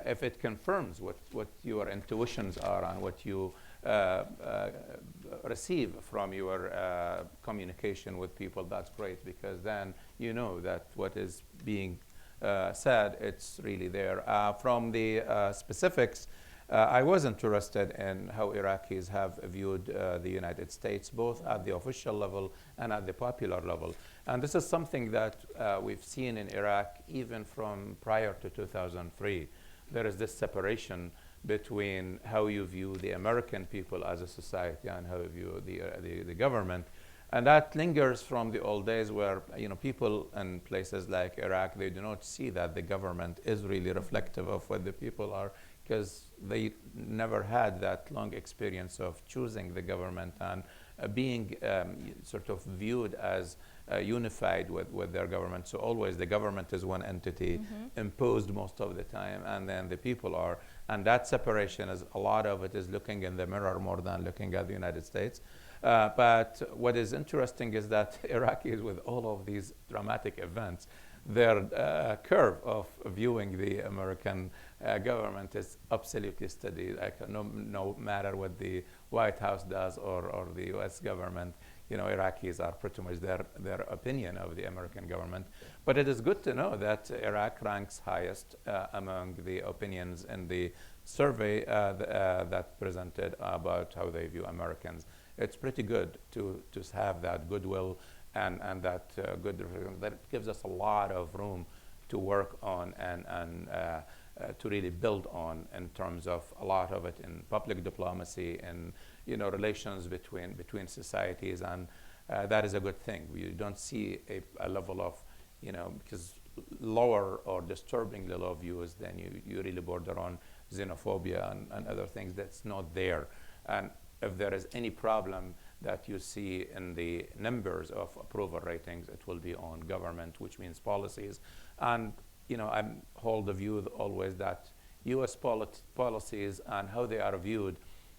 If it confirms what your intuitions are and what you receive from your communication with people, that's great, because then you know that what is being said, it's really there. From the specifics, I was interested in how Iraqis have viewed the United States, both at the official level and at the popular level. And this is something that we've seen in Iraq even from prior to 2003. There is this separation between how you view the American people as a society and how you view the government. And that lingers from the old days where people in places like Iraq, they do not see that the government is really reflective of what the people are, because they never had that long experience of choosing the government and being sort of viewed as unified with their government. So always the government is one entity imposed most of the time, and then the people are. And that separation is, a lot of it is looking in the mirror more than looking at the United States. But what is interesting is that Iraqis, with all of these dramatic events, their curve of viewing the American government is absolutely steady. Like no matter what the White House does or the U.S. government, Iraqis are pretty much their opinion of the American government. But it is good to know that Iraq ranks highest among the opinions in the survey that presented about how they view Americans. It's pretty good to have that goodwill and that good that gives us a lot of room to work on and to really build on in terms of a lot of it in public diplomacy and relations between societies, and that is a good thing. We don't see a level of because lower or disturbingly low views, then you really border on xenophobia and other things that's not there. And if there is any problem that you see in the numbers of approval ratings, it will be on government, which means policies. And I hold the view always that U.S. policies and how they are viewed,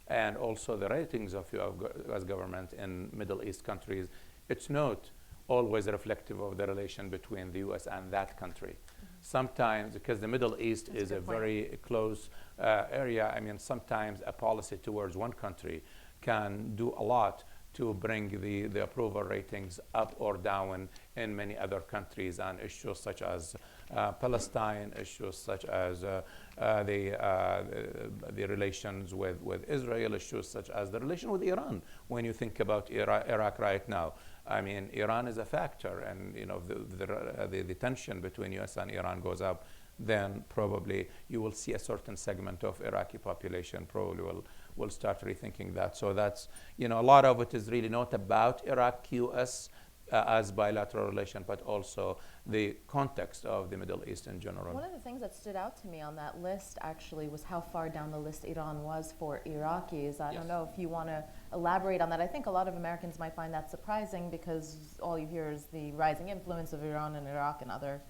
and also the ratings of U.S. government in Middle East countries, it's not always reflective of the relation between the U.S. and that country. Sometimes, because the Middle East is a very close area, sometimes a policy towards one country can do a lot to bring the approval ratings up or down in many other countries, and issues such as Palestine, issues such as the relations with Israel, issues such as the relation with Iran. When you think about Iraq right now, Iran is a factor, and the tension between U.S. and Iran goes up, then probably you will see a certain segment of Iraqi population probably will start rethinking that. So that's, a lot of it is really not about Iraq-U.S. As bilateral relation, but also the context of the Middle East in general. One of the things that stood out to me on that list actually was how far down the list Iran was for Iraqis. I don't know if you want to elaborate on that. I think a lot of Americans might find that surprising because all you hear is the rising influence of Iran and Iraq and other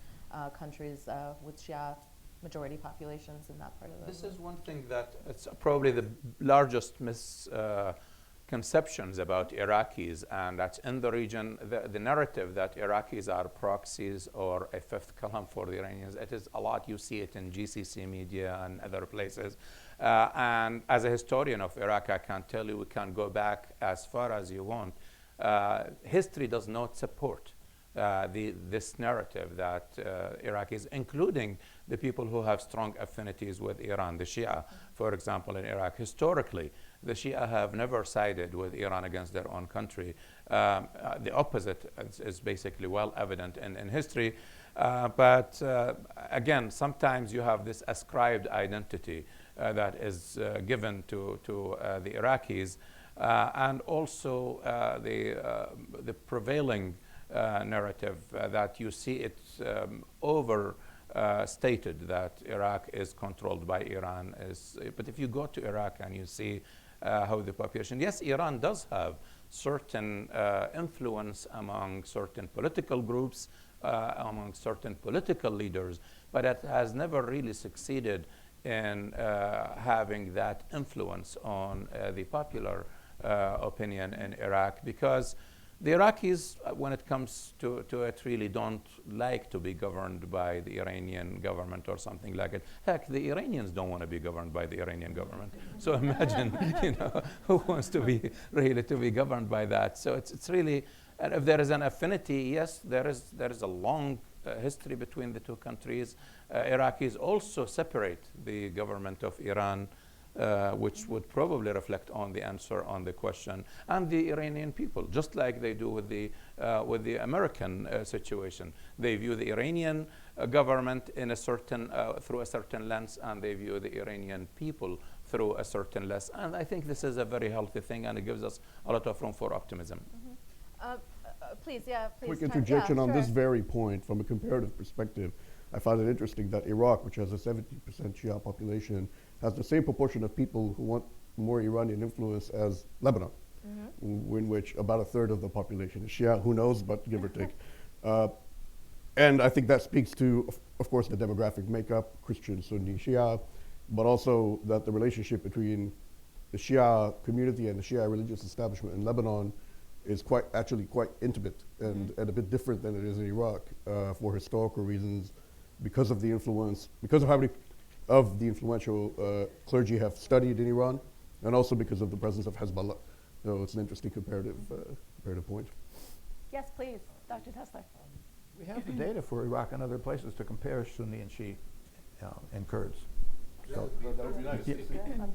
countries with Shia majority populations in that part of the world. This is one thing that it's probably the largest misconceptions about Iraqis, and that's in the region, the narrative that Iraqis are proxies or a fifth column for the Iranians. It is a lot. You see it in GCC media and other places. And as a historian of Iraq, I can tell you we can go back as far as you want. History does not support this narrative that Iraqis, including the people who have strong affinities with Iran, the Shia, for example, in Iraq, historically, the Shia have never sided with Iran against their own country. The opposite is basically well evident in history. But again, sometimes you have this ascribed identity that is given to the Iraqis, and also the prevailing narrative that you see it overstated that Iraq is controlled by Iran. But if you go to Iraq and you see how the population, yes, Iran does have certain influence among certain political groups, among certain political leaders, but it has never really succeeded in having that influence on the popular opinion in Iraq, because the Iraqis, when it comes to it, really don't like to be governed by the Iranian government or something like it. Heck, the Iranians don't want to be governed by the Iranian government. So imagine, who wants to be governed by that? So it's really, and if there is an affinity, yes, there is a long history between the two countries. Iraqis also separate the government of Iran, which would probably reflect on the answer on the question, and the Iranian people, just like they do with the American situation. They view the Iranian government in a certain through a certain lens, and they view the Iranian people through a certain lens. And I think this is a very healthy thing, and it gives us a lot of room for optimism. Please. Quick interjection on this very point from a comparative perspective. I find it interesting that Iraq, which has a 70% Shia population, has the same proportion of people who want more Iranian influence as Lebanon, in which about a third of the population is Shia. Who knows, but give or take. And I think that speaks to, of course, the demographic makeup, Christian, Sunni, Shia, but also that the relationship between the Shia community and the Shia religious establishment in Lebanon is actually quite intimate and a bit different than it is in Iraq for historical reasons, because of the influence, because of how many of the influential clergy have studied in Iran, and also because of the presence of Hezbollah. So it's an interesting comparative point. Yes, please, Dr. Tesler. We have the data for Iraq and other places to compare Sunni and Shia and Kurds. So, that would be nice.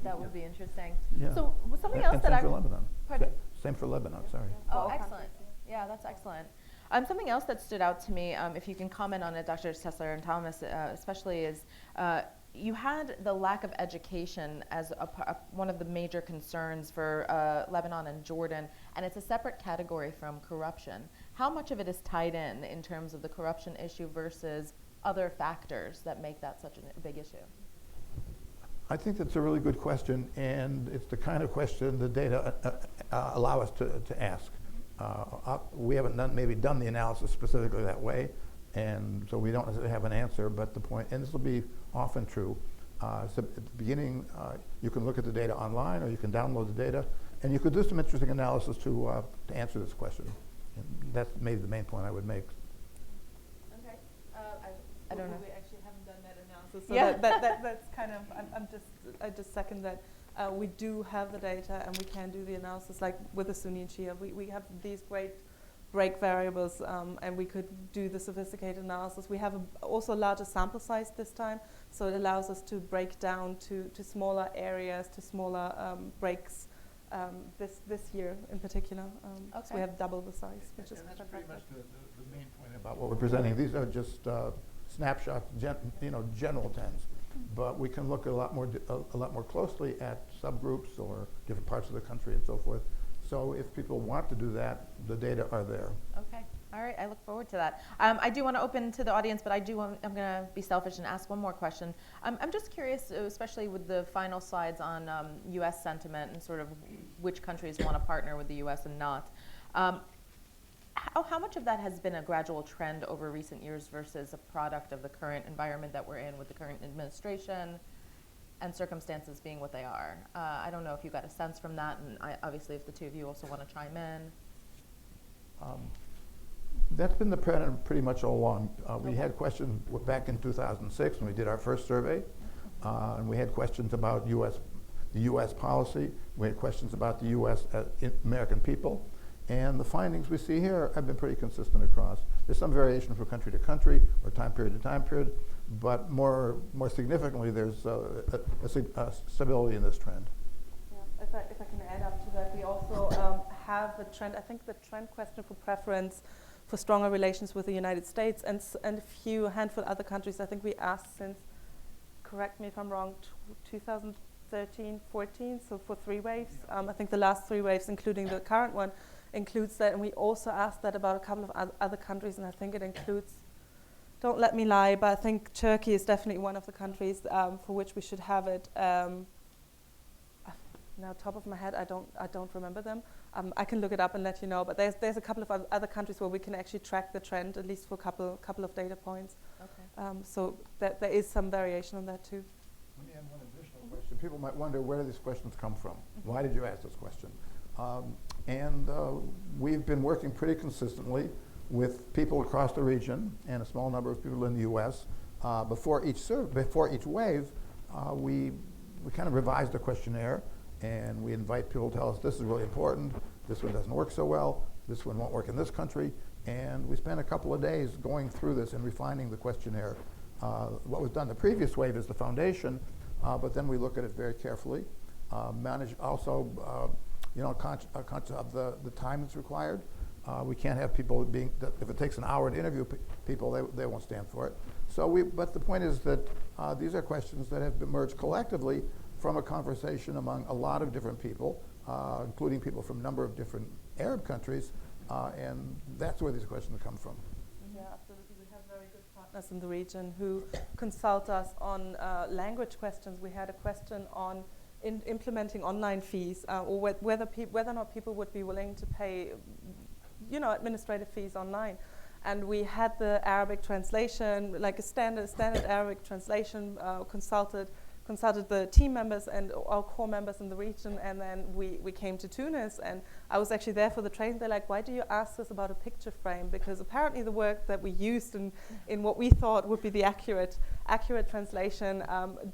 That would be interesting. yeah. So something And else that same I for Lebanon. Pardon? Same for Lebanon, sorry. Oh, excellent. Yeah, that's excellent. Something else that stood out to me, if you can comment on it, Dr. Tesler and Thomas, especially, is you had the lack of education as one of the major concerns for Lebanon and Jordan, and it's a separate category from corruption. How much of it is tied in terms of the corruption issue versus other factors that make that such a big issue? I think that's a really good question, and it's the kind of question the data allow us to ask. We haven't maybe done the analysis specifically that way, and so we don't necessarily have an answer, but the point, and this will be often true, so at the beginning, you can look at the data online, or you can download the data, and you could do some interesting analysis to answer this question. And that's maybe the main point I would make. Okay. I don't know. We actually haven't done that analysis. So Yeah. that's kind of, I just second that. We do have the data, and we can do the analysis, like with the Sunni and Shia. We have these great break variables, and we could do the sophisticated analysis. We have also a larger sample size this time, so it allows us to break down to smaller areas, to smaller breaks this year in particular. Okay. So we have double the size, which is And that's fantastic. pretty much the main point about what we're presenting. These are just snapshots, general trends. But we can look a lot more closely at subgroups or different parts of the country and so forth. So if people want to do that, the data are there. Okay. All right. I look forward to that. I do want to open to the audience, but I'm going to be selfish and ask one more question. I'm just curious, especially with the final slides on U.S. sentiment and sort of which countries want to partner with the U.S. and not. How much of that has been a gradual trend over recent years versus a product of the current environment that we're in with the current administration and circumstances being what they are? I don't know if you got a sense from that, and obviously if the two of you also want to chime in. That's been the pattern pretty much all along. We had questions back in 2006 when we did our first survey, and we had questions about the U.S. policy. We had questions about the U.S. American people. And the findings we see here have been pretty consistent across. There's some variation from country to country or time period to time period, but more significantly, there's a stability in this trend. Yeah. If I can add up to that, we also have a trend. I think the trend question for preference for stronger relations with the United States and a handful other countries. I think we asked since, correct me if I'm wrong, 2013, 14. So for 3 waves. I think the last 3 waves, including the current one, includes that, and we also asked that about a couple of other countries, and I think it includes, don't let me lie, but I think Turkey is definitely one of the countries for which we should have it. Now, top of my head, I don't remember them. I can look it up and let you know, but there's a couple of other countries where we can actually track the trend, at least for a couple of data points. Okay. So that there is some variation on that too. Let me add one additional question. People might wonder, where do these questions come from? Why did you ask this question? And we've been working pretty consistently with people across the region and a small number of people in the U.S. Before each wave, we kind of revised the questionnaire, and we invite people to tell us, this is really important, this one doesn't work so well, this one won't work in this country, and we spent a couple of days going through this and refining the questionnaire. What was done the previous wave is the foundation, but then we look at it very carefully, manage also conscious of the time that's required. We can't have people if it takes an hour to interview people, they won't stand for it. But the point is that these are questions that have emerged collectively from a conversation among a lot of different people, including people from a number of different Arab countries, and that's where these questions come from. Yeah, absolutely. We have very good partners in the region who consult us on language questions. We had a question on implementing online fees, or whether or not people would be willing to pay, administrative fees online. And we had the Arabic translation, like a standard Arabic translation, consulted consulted the team members and our core members in the region, and then we came to Tunis, and I was actually there for the training. They're like, why do you ask us about a picture frame? Because apparently the work that we used in what we thought would be the accurate translation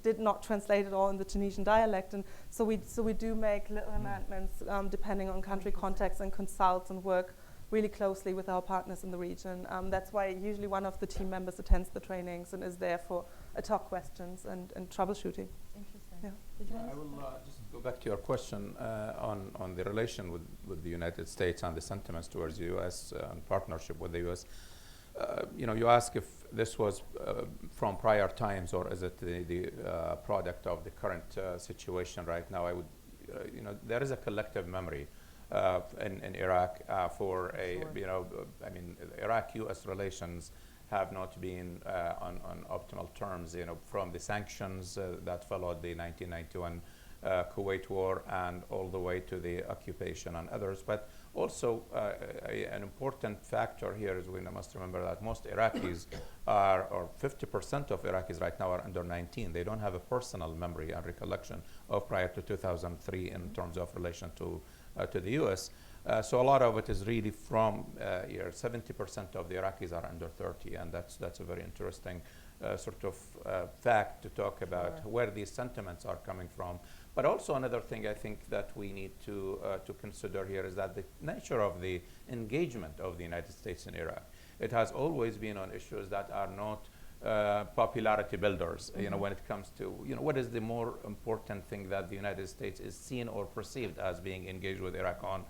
did not translate at all in the Tunisian dialect, and so we do make little amendments depending on country context and consult and work really closely with our partners in the region. That's why usually one of the team members attends the trainings and is there for talk questions and troubleshooting. Interesting. Yeah. Did you want I to will just go back to your question on the relation with the United States and the sentiments towards the U.S. And partnership with the U.S. You ask if this was from prior times or is it the product of the current situation right now. I would, there is a collective memory in Iraq for a, Sure. Iraq-U.S. relations have not been on optimal terms, from the sanctions that followed the 1991 Kuwait War and all the way to the occupation and others. But also an important factor here is we must remember that most Iraqis or 50% of Iraqis right now are under 19. They don't have a personal memory and recollection of prior to 2003 in terms of relation to the U.S. So a lot of it is really from here. 70% of the Iraqis are under 30, and that's a very interesting sort of fact to talk about. Sure. Where these sentiments are coming from. But also another thing I think that we need to consider here is that the nature of the engagement of the United States in Iraq. It has always been on issues that are not popularity builders. Mm-hmm. When it comes to what is the more important thing that the United States is seen or perceived as being engaged with Iraq on.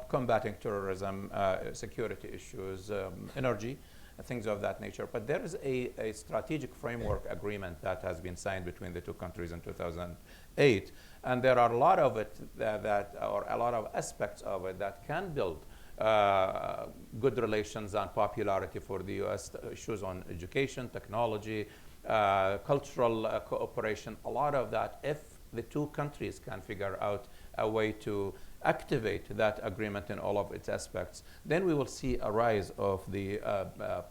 Combating terrorism, security issues, energy, things of that nature. But there is a strategic framework agreement that has been signed between the two countries in 2008, and there are a lot of it or a lot of aspects of it that can build good relations and popularity for the U.S. Issues on education, technology, cultural cooperation, a lot of that, if the two countries can figure out a way to activate that agreement in all of its aspects, then we will see a rise of the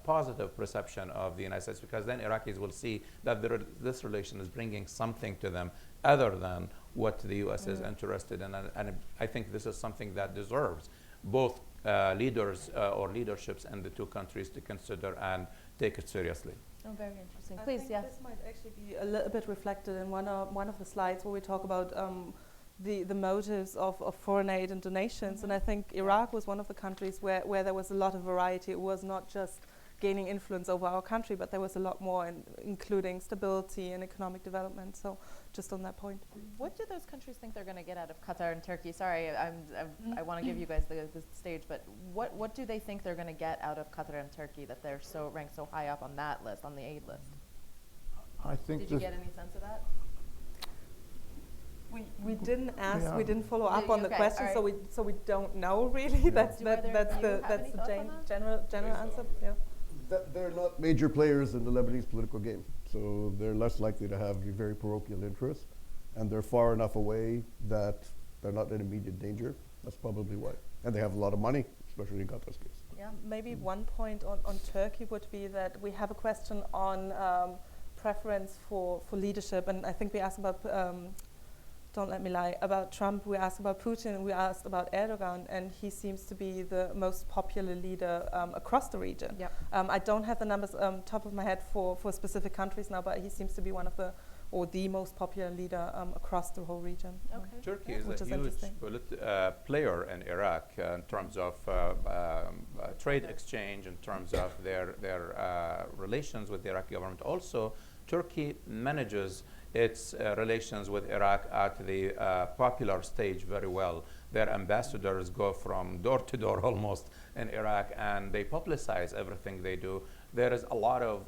positive perception of the United States, because then Iraqis will see that this relation is bringing something to them other than what the U.S. is interested in. And I think this is something that deserves both leaders or leaderships in the two countries to consider and take it seriously. Oh, very interesting. I Please, think yeah. this might actually be a little bit reflected in one of the slides where we talk about the motives of foreign aid and donations. Mm-hmm. And I think Iraq was one of the countries where there was a lot of variety. It was not just gaining influence over our country, but there was a lot more, including stability and economic development. So just on that point. What do those countries think they're going to get out of Qatar and Turkey? Sorry, I want to give you guys the stage, but what do they think they're going to get out of Qatar and Turkey that they're ranked so high up on that list, on the aid list? I think Did you get any sense of that? We didn't ask. Yeah. We didn't follow up on the Okay, question, right. so we don't know really. That's Do either that's of you the have that's any the thoughts on that? general answer. Yeah. They're not major players in the Lebanese political game, so they're less likely to have a very parochial interest, and they're far enough away that they're not in immediate danger. That's probably why. And they have a lot of money, especially in Qatar's case. Yeah. Maybe one point on Turkey would be that we have a question on preference for leadership, and I think we asked about. Don't let me lie, about Trump, we asked about Putin, and we asked about Erdogan, and he seems to be the most popular leader across the region. Yep. I don't have the numbers top of my head for specific countries now, but he seems to be one of the most popular leader across the whole region. Okay. Turkey Which is is a huge interesting. player in Iraq in terms of trade exchange, in terms of their relations with the Iraqi government. Also, Turkey manages its relations with Iraq at the popular stage very well. Their ambassadors go from door to door almost in Iraq, and they publicize everything they do. There is a lot of,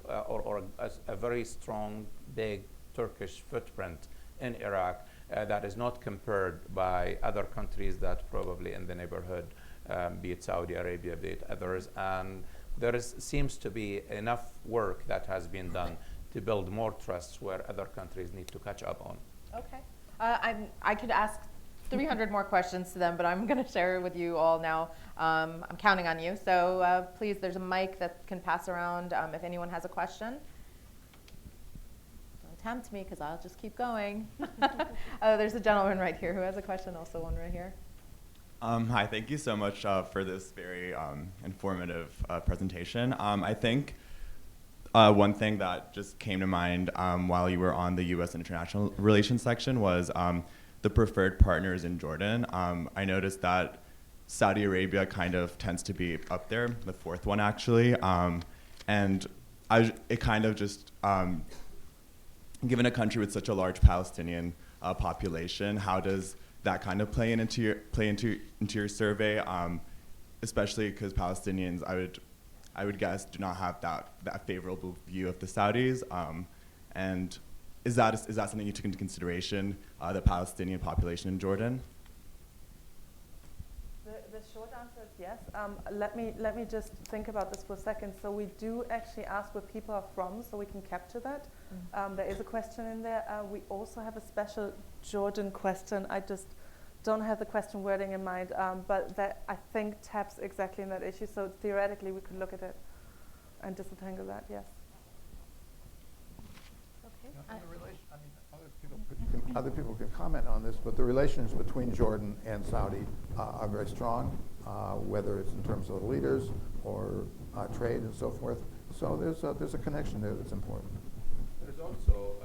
a very strong, big Turkish footprint in Iraq that is not compared by other countries that probably in the neighborhood, be it Saudi Arabia, be it others. And there seems to be enough work that has been done to build more trust where other countries need to catch up on. Okay. I could ask 300 more questions to them, but I'm going to share it with you all now. I'm counting on you. So please, there's a mic that can pass around if anyone has a question. tempt me because I'll just keep going. There's a gentleman right here who has a question, also one right here. Hi, thank you so much for this very informative presentation. I think one thing that just came to mind while you were on the U.S. International Relations section was the preferred partners in Jordan. I noticed that Saudi Arabia kind of tends to be up there, the fourth one actually. And it kind of just, given a country with such a large Palestinian population, how does that kind of play into your survey? Especially because Palestinians, I would guess, do not have that favorable view of the Saudis. And is that something you took into consideration, the Palestinian population in Jordan? The short answer is yes. Let me just think about this for a second. So we do actually ask where people are from, so we can capture that. There is a question in there. We also have a special Jordan question. I just don't have the question wording in mind, but that I think taps exactly in that issue. So theoretically, we could look at it and disentangle that. Yes. Other people can comment on this, but the relations between Jordan and Saudi are very strong, whether it's in terms of leaders or trade and so forth. So there's a connection there that's important. There's also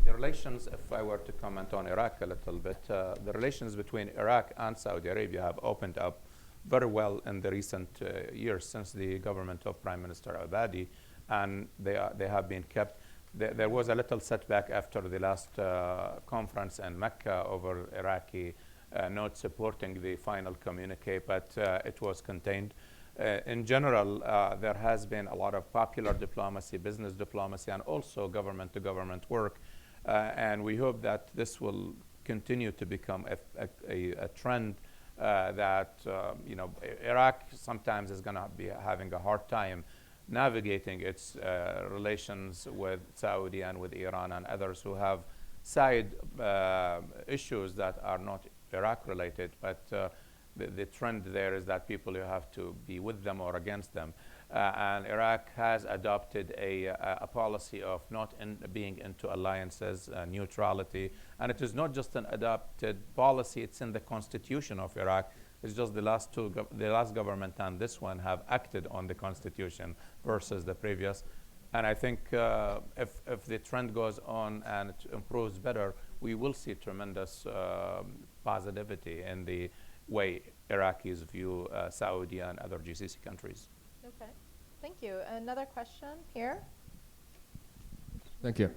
the relations, if I were to comment on Iraq a little bit, the relations between Iraq and Saudi Arabia have opened up very well in the recent years since the government of Prime Minister Abadi, and they have been kept. There was a little setback after the last conference in Mecca over Iraqi not supporting the final communique, but it was contained. In general, there has been a lot of popular diplomacy, business diplomacy, and also government-to-government work. And we hope that this will continue to become a trend that Iraq sometimes is going to be having a hard time navigating its relations with Saudi and with Iran and others who have side issues that are not Iraq related, but the trend there is that people, you have to be with them or against them. And Iraq has adopted a policy of not being into alliances, neutrality. And it is not just an adopted policy, it's in the constitution of Iraq. It's just the last government and this one have acted on the constitution versus the previous. And I think if the trend goes on and it improves better, we will see tremendous positivity in the way Iraqis view Saudi and other GCC countries. Okay, thank you. Another question here. Thank you.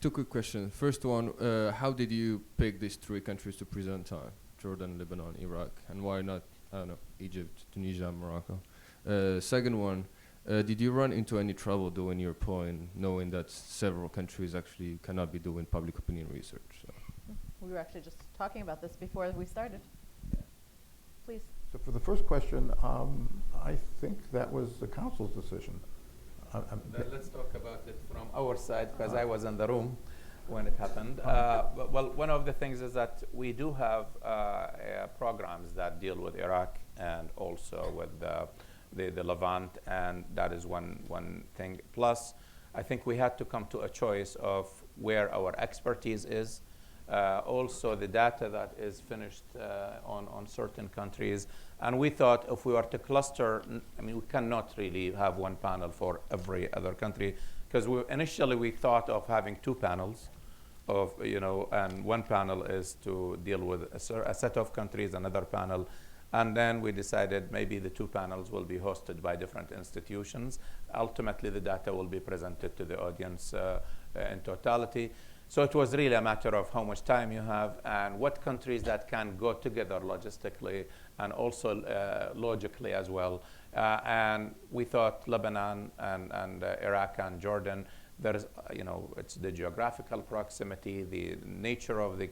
Two quick questions. First one, how did you pick these three countries to present on? Jordan, Lebanon, Iraq, and why not, I don't know, Egypt, Tunisia, Morocco? Second one, did you run into any trouble doing your point, knowing that several countries actually cannot be doing public opinion research? So. We were actually just talking about this before we started. Please. So for the first question, I think that was the council's decision. Let's talk about it from our side, because I was in the room when it happened. Well, one of the things is that we do have programs that deal with Iraq and also with the Levant, and that is one thing. Plus, I think we had to come to a choice of where our expertise is. Also, the data that is finished on certain countries. And we thought if we were to cluster, I mean, we cannot really have one panel for every other country, because initially we thought of having two panels, and one panel is to deal with a set of countries, another panel. And then we decided maybe the two panels will be hosted by different institutions. Ultimately, the data will be presented to the audience in totality. So it was really a matter of how much time you have and what countries that can go together logistically and also logically as well. And we thought Lebanon and Iraq and Jordan, there is, it's the geographical proximity, the nature of the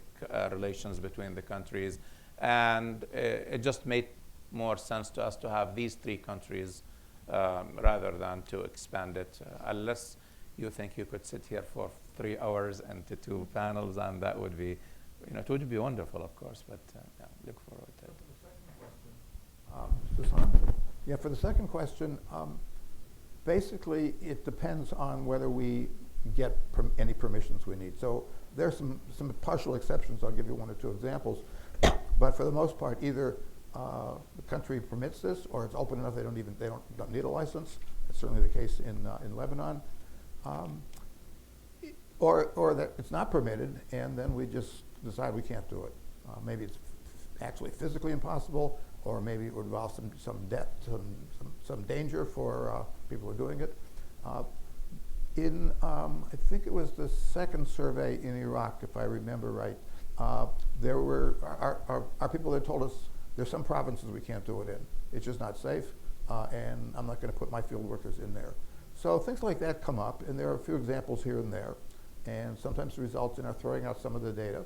relations between the countries, and it just made more sense to us to have these three countries rather than to expand it, unless you think you could sit here for 3 hours into two panels, and that would be, it would be wonderful, of course, but yeah, look forward to it. For the second question, basically it depends on whether we get any permissions we need. So there's some partial exceptions. I'll give you one or two examples. But for the most part, either the country permits this, or it's open enough they don't need a license. That's certainly the case in Lebanon. Or that it's not permitted, and then we just decide we can't do it. Maybe it's actually physically impossible, or maybe it would involve some debt, some danger for people who are doing it. I think it was the second survey in Iraq, if I remember right, there were our people that told us there's some provinces we can't do it in. It's just not safe, and I'm not going to put my field workers in there. So things like that come up, and there are a few examples here and there, and sometimes it results in our throwing out some of the data.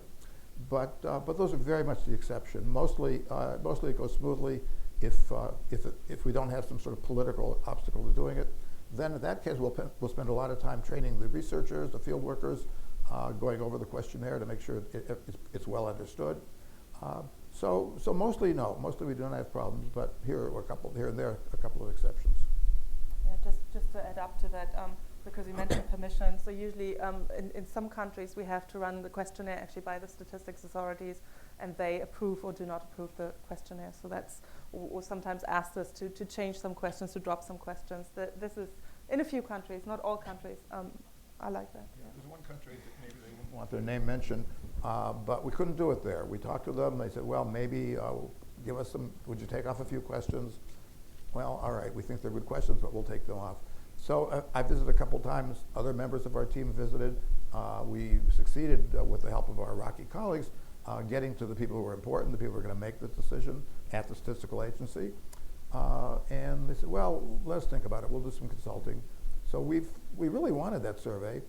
But those are very much the exception. Mostly it goes smoothly if we don't have some sort of political obstacle to doing it. Then in that case, we'll spend a lot of time training the researchers, the field workers, going over the questionnaire to make sure it's well understood. So mostly no, mostly we don't have problems, but here and there a couple of exceptions. Yeah, just to add up to that, because you mentioned permission. So usually in some countries we have to run the questionnaire actually by the statistics authorities, and they approve or do not approve the questionnaire. So that's, or sometimes asked us to change some questions, to drop some questions. This is in a few countries, not all countries. I like that. Yeah, there's one country that maybe they wouldn't want their name mentioned, but we couldn't do it there. We talked to them. They said, well, maybe give us some, would you take off a few questions? Well, all right, we think they're good questions, but we'll take them off. So I visited a couple times. Other members of our team visited. We succeeded, with the help of our Iraqi colleagues, getting to the people who were important, the people who were going to make the decision at the statistical agency. And they said, well, let's think about it. We'll do some consulting. So we really wanted that survey.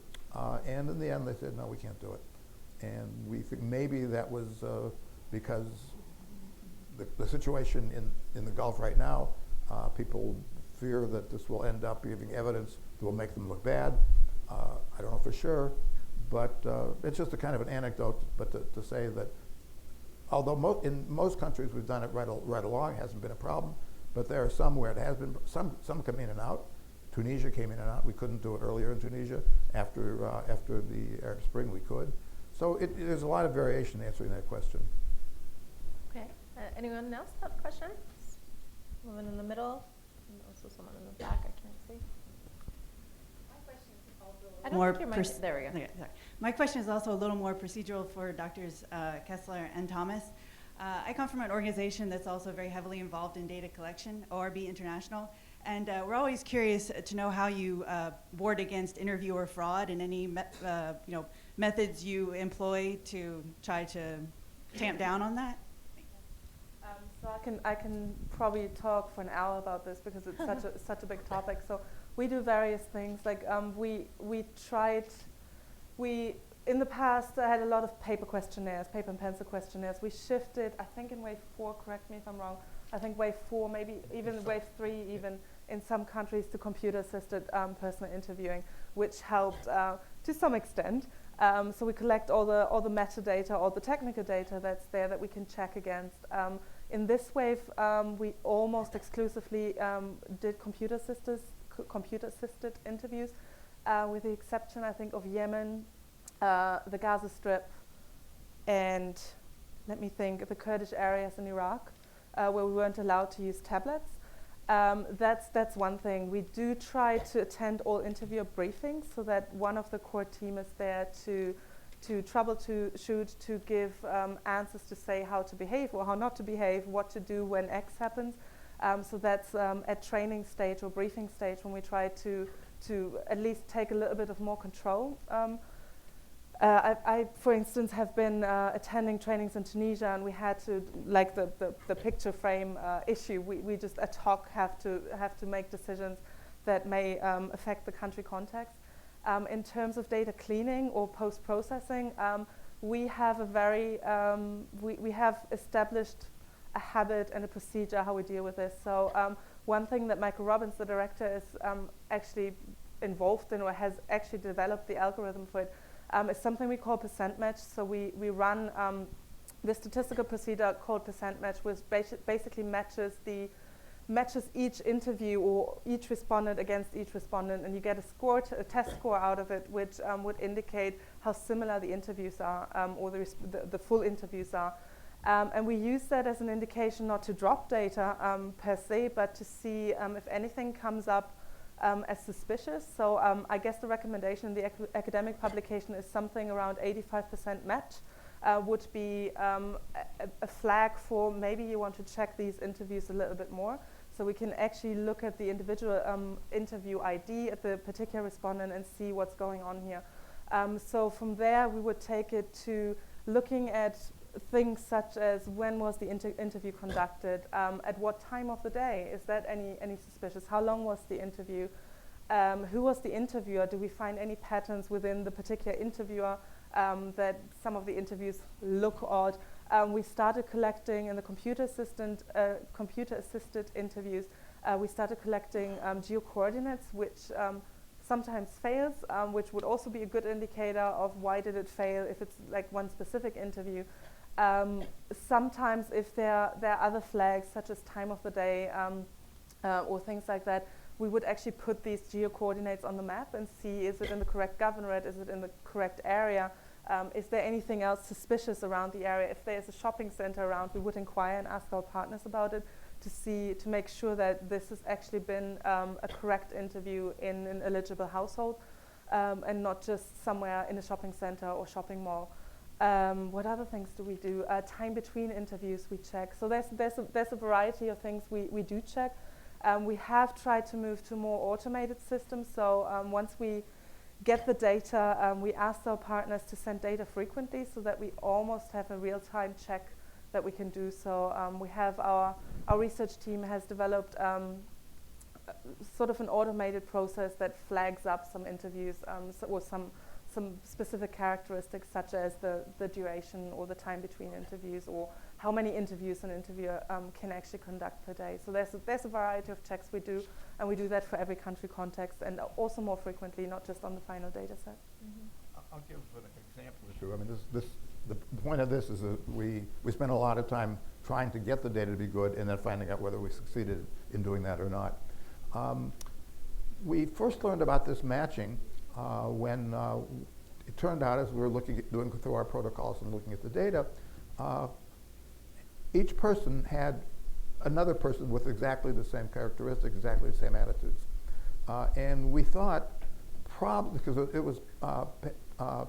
And in the end, they said, no, we can't do it. And we think maybe that was because the situation in the Gulf right now, people fear that this will end up giving evidence that will make them look bad. I don't know for sure, but it's just a kind of an anecdote, but to say that although in most countries we've done it right along, it hasn't been a problem, but there are some where it has been, some come in and out. Tunisia came in and out. We couldn't do it earlier in Tunisia. After the Arab Spring, we could. So there's a lot of variation answering that question. Okay. Anyone else have questions? Woman in the middle, and also someone in the back. I can't see. My question is also I don't think your mic. There we go. okay, sorry. My question is also a little more procedural for Drs. Kessler and Thomas. I come from an organization that's also very heavily involved in data collection, ORB International, and we're always curious to know how you ward against interviewer fraud and any methods you employ to try to tamp down on that. So I can probably talk for an hour about this because it's such a big topic. So we do various things. Like we in the past I had a lot of paper questionnaires, paper and pencil questionnaires. We shifted, I think in wave 4. Correct me if I'm wrong. I think wave 4, maybe even wave 3, even in some countries, to computer-assisted personal interviewing, which helped to some extent. So we collect all the metadata, all the technical data that's there that we can check against. In this wave, we almost exclusively did computer-assisted interviews, with the exception, I think, of Yemen, the Gaza Strip, and let me think, the Kurdish areas in Iraq, where we weren't allowed to use tablets. That's one thing. We do try to attend all interviewer briefings so that one of the core team is there to troubleshoot, to give answers, to say how to behave or how not to behave, what to do when X happens. So that's at training stage or briefing stage when we try to at least take a little bit of more control. I, for instance, have been attending trainings in Tunisia, and we had to, like the picture frame issue, we just ad hoc have to make decisions that may affect the country context. In terms of data cleaning or post-processing, we have a very we have established a habit and a procedure how we deal with this. So one thing that Michael Robbins, the director, is actually involved in, or has actually developed the algorithm for it, is something we call percent match. So we run the statistical procedure called percent match, which basically matches the matches each interview or each respondent against each respondent, and you get a score, a test score out of it, which would indicate how similar the interviews are, or the full interviews are. And we use that as an indication not to drop data per se, but to see if anything comes up as suspicious. So I guess the recommendation in the academic publication is something around 85% match would be a flag for maybe you want to check these interviews a little bit more. So we can actually look at the individual interview ID at the particular respondent and see what's going on here. So from there we would take it to looking at things such as when was the interview conducted, at what time of the day, is that any suspicious, how long was the interview, who was the interviewer, do we find any patterns within the particular interviewer that some of the interviews look odd. We started collecting in the computer-assisted interviews, we started collecting geo-coordinates, which sometimes fails, which would also be a good indicator of why did it fail if it's like one specific interview. Sometimes if there are other flags such as time of the day or things like that, we would actually put these geo-coordinates on the map and see, is it in the correct governorate, is it in the correct area, is there anything else suspicious around the area. If there's a shopping center around, we would inquire and ask our partners about it to make sure that this has actually been a correct interview in an eligible household and not just somewhere in a shopping center or shopping mall. What other things do we do? Time between interviews we check. So there's a variety of things we do check. We have tried to move to more automated systems. So once we get the data, we ask our partners to send data frequently so that we almost have a real-time check that we can do. So we have our research team has developed sort of an automated process that flags up some interviews or some specific characteristics such as the duration or the time between interviews or how many interviews an interviewer can actually conduct per day. So there's a variety of checks we do, and we do that for every country context and also more frequently, not just on the final data set. Mm-hmm. I'll give an example or two. I mean, the point of this is that we spend a lot of time trying to get the data to be good and then finding out whether we succeeded in doing that or not. We first learned about this matching when it turned out, as we were doing through our protocols and looking at the data, each person had another person with exactly the same characteristics, exactly the same attitudes. And we thought, probably, because it was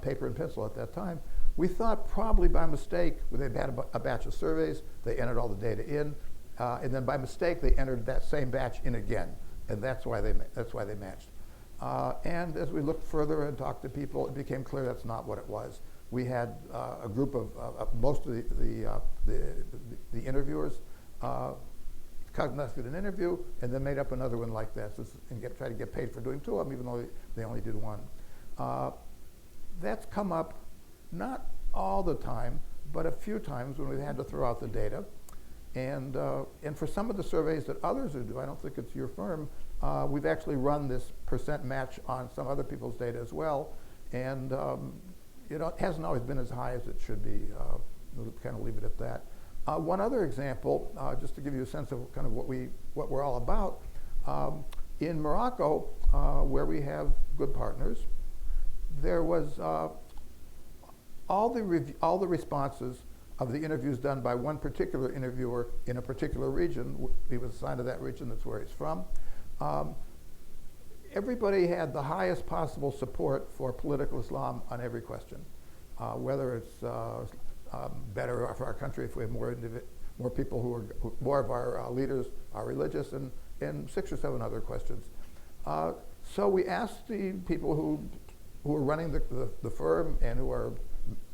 paper and pencil at that time, we thought probably by mistake, they had a batch of surveys, they entered all the data in, and then by mistake they entered that same batch in again, and that's why they matched. And as we looked further and talked to people, it became clear that's not what it was. We had a group of most of the interviewers conducted an interview and then made up another one like that, and try to get paid for doing two of them, even though they only did one. That's come up not all the time, but a few times when we've had to throw out the data. And for some of the surveys that others do, I don't think it's your firm, we've actually run this percent match on some other people's data as well. And it hasn't always been as high as it should be. We'll kind of leave it at that. One other example, just to give you a sense of kind of what we're all about, in Morocco, where we have good partners, there was all the responses of the interviews done by one particular interviewer in a particular region. He was assigned to that region, that's where he's from. Everybody had the highest possible support for political Islam on every question, whether it's better for our country if we have more people who are, more of our leaders are religious, and 6 or 7 other questions. So we asked the people who are running the firm and who are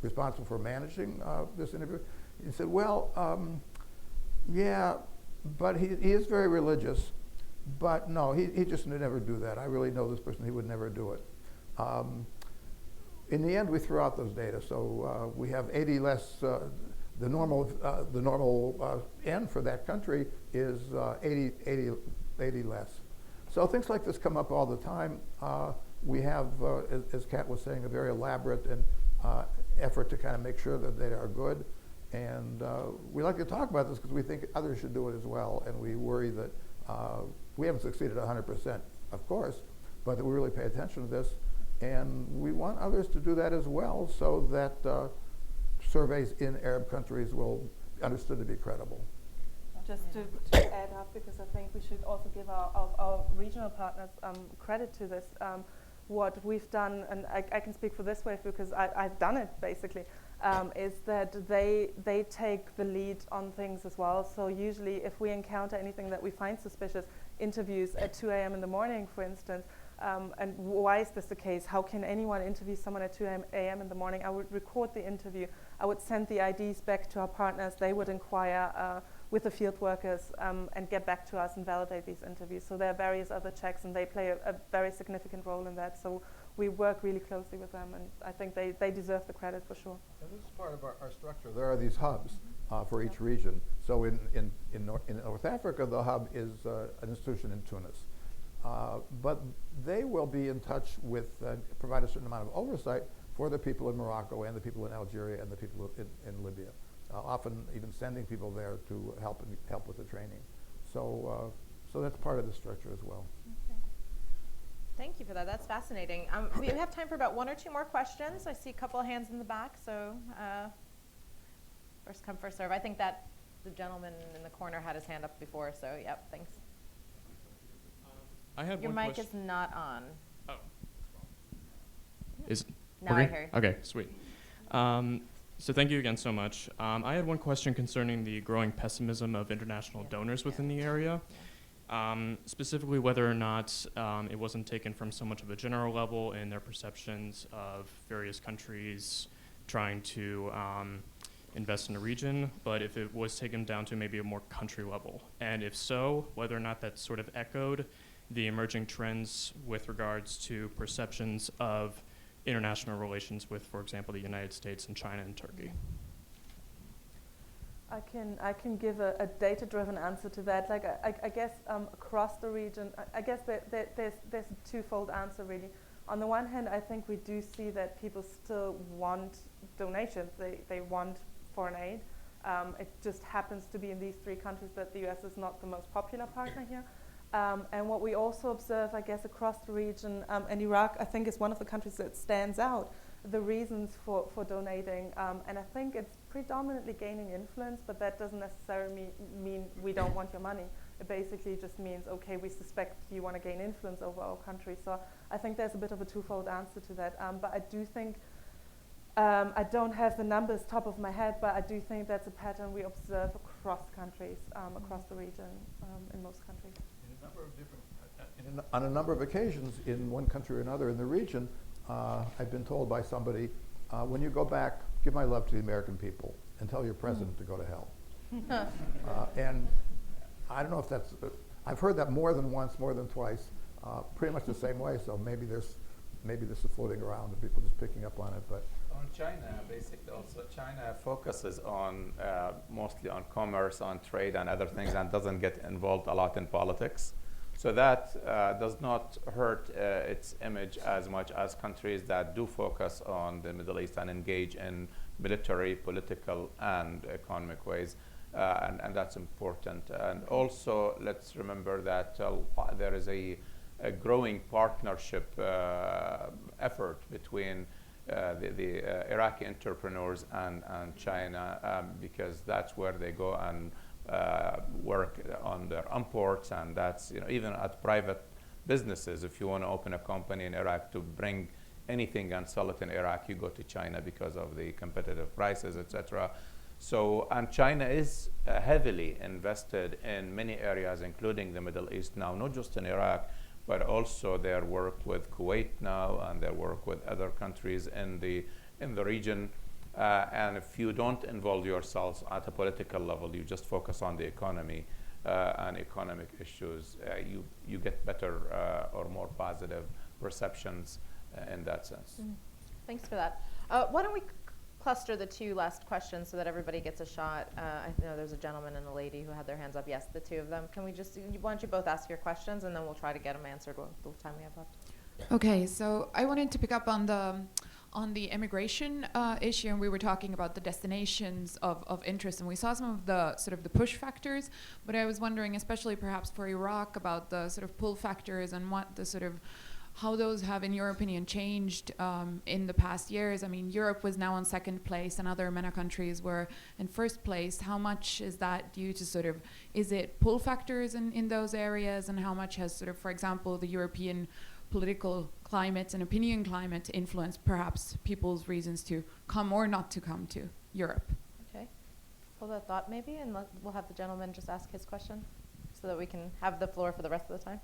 responsible for managing this interview. He said, well, yeah, but he is very religious, but no, he just would never do that. I really know this person, he would never do it. In the end, we threw out those data, so we have 80 less. The normal N for that country is 80 less. So things like this come up all the time. We have, as Kat was saying, a very elaborate and effort to kind of make sure that they are good. And we like to talk about this because we think others should do it as well. And we worry that We haven't succeeded 100%, of course, but that we really pay attention to this, and we want others to do that as well, so that surveys in Arab countries will be understood to be credible. Just to add up, because I think we should also give our regional partners credit to this. What we've done, and I can speak for this way because I've done it basically, is that they take the lead on things as well. So usually if we encounter anything that we find suspicious, interviews at 2 a.m. in the morning, for instance, and why is this the case? How can anyone interview someone at 2 a.m. in the morning? I would record the interview. I would send the IDs back to our partners. They would inquire with the field workers and get back to us and validate these interviews. So there are various other checks, and they play a very significant role in that. So we work really closely with them, and I think they deserve the credit for sure. And this is part of our structure. There are these hubs for each region. So in North Africa, the hub is an institution in Tunis. But they will be in touch with, provide a certain amount of oversight for the people in Morocco and the people in Algeria and the people in Libya. Often even sending people there to help with the training. So that's part of the structure as well. Okay. Thank you for that. That's fascinating. We have time for about 1 or 2 more questions. I see a couple of hands in the back, so first come, first serve. I think that the gentleman in the corner had his hand up before, so yep, thanks. I had Your one mic question. is not on. Oh. Is Now I working? hear you. Okay, sweet. So thank you again so much. I had one question concerning the growing pessimism of international donors within the area. Specifically whether or not it wasn't taken from so much of a general level in their perceptions of various countries trying to invest in a region, but if it was taken down to maybe a more country level. And if so, whether or not that sort of echoed the emerging trends with regards to perceptions of international relations with, for example, the United States and China and Turkey. I can give a data-driven answer to that. Like I guess across the region, I guess there's a twofold answer really. On the one hand, I think we do see that people still want donations. They want foreign aid. It just happens to be in these 3 countries that the US is not the most popular partner here. And what we also observe, I guess, across the region, and Iraq, I think, is one of the countries that stands out, the reasons for donating. And I think it's predominantly gaining influence, but that doesn't necessarily mean we don't want your money. It basically just means, okay, we suspect you want to gain influence over our country. So I think there's a bit of a twofold answer to that. But I do think, I don't have the numbers top of my head, but I do think that's a pattern we observe across countries, across the region, in most countries. On a number of occasions, in one country or another in the region, I've been told by somebody, when you go back, give my love to the American people and tell your president to go to hell. And I don't know if that's, I've heard that more than once, more than twice, pretty much the same way, so maybe this is floating around and people just picking up on it. But on China, basically also China focuses on mostly on commerce, on trade and other things, and doesn't get involved a lot in politics. So that does not hurt its image as much as countries that do focus on the Middle East and engage in military, political, and economic ways. And that's important. And also, let's remember that there is a growing partnership effort between the Iraqi entrepreneurs and China, because that's where they go and work on their imports, and that's, even at private businesses, if you want to open a company in Iraq to bring anything and sell it in Iraq, you go to China because of the competitive prices, etc. So, and China is heavily invested in many areas, including the Middle East now, not just in Iraq, but also their work with Kuwait now and their work with other countries in the region. And if you don't involve yourselves at a political level, you just focus on the economy and economic issues, you get better or more positive perceptions in that sense. Thanks for that. Why don't we cluster the 2 last questions so that everybody gets a shot? I know there's a gentleman and a lady who had their hands up. Yes, the 2 of them. Can we just, why don't you both ask your questions, and then we'll try to get them answered with the time we have left. Okay, so I wanted to pick up on on the immigration issue, and we were talking about the destinations of interest, and we saw some of the sort of the push factors, but I was wondering, especially perhaps for Iraq, about the sort of pull factors and what the sort of how those have, in your opinion, changed in the past years. I mean, Europe was now on second place and other MENA countries were in first place. How much is that due to sort of, is it pull factors in those areas, and how much has sort of, for example, the European political climate and opinion climate influenced perhaps people's reasons to come or not to come to Europe? Okay, hold that thought maybe, and we'll have the gentleman just ask his question so that we can have the floor for the rest of the time.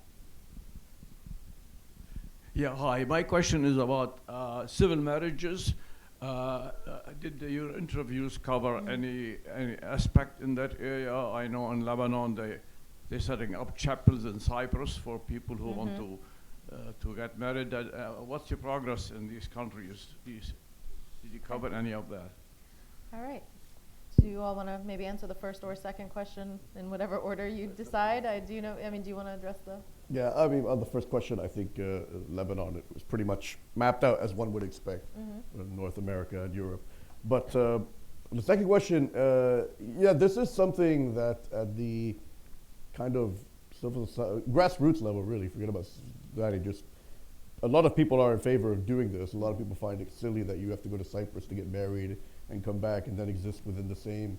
Yeah, hi. My question is about civil marriages. Did your interviews cover any aspect in that area? I know in Lebanon they're setting up chapels in Cyprus for people who want to get married. What's your progress in these countries? Did you cover any of that? All right. Do you all want to maybe answer the first or second question in whatever order you decide? Do you want to address the? Yeah, I mean, on the first question, I think Lebanon, it was pretty much mapped out as one would expect in North America and Europe. But the second question, yeah, this is something that at the kind of grassroots level, really, forget about society, just a lot of people are in favor of doing this. A lot of people find it silly that you have to go to Cyprus to get married and come back and then exist within the same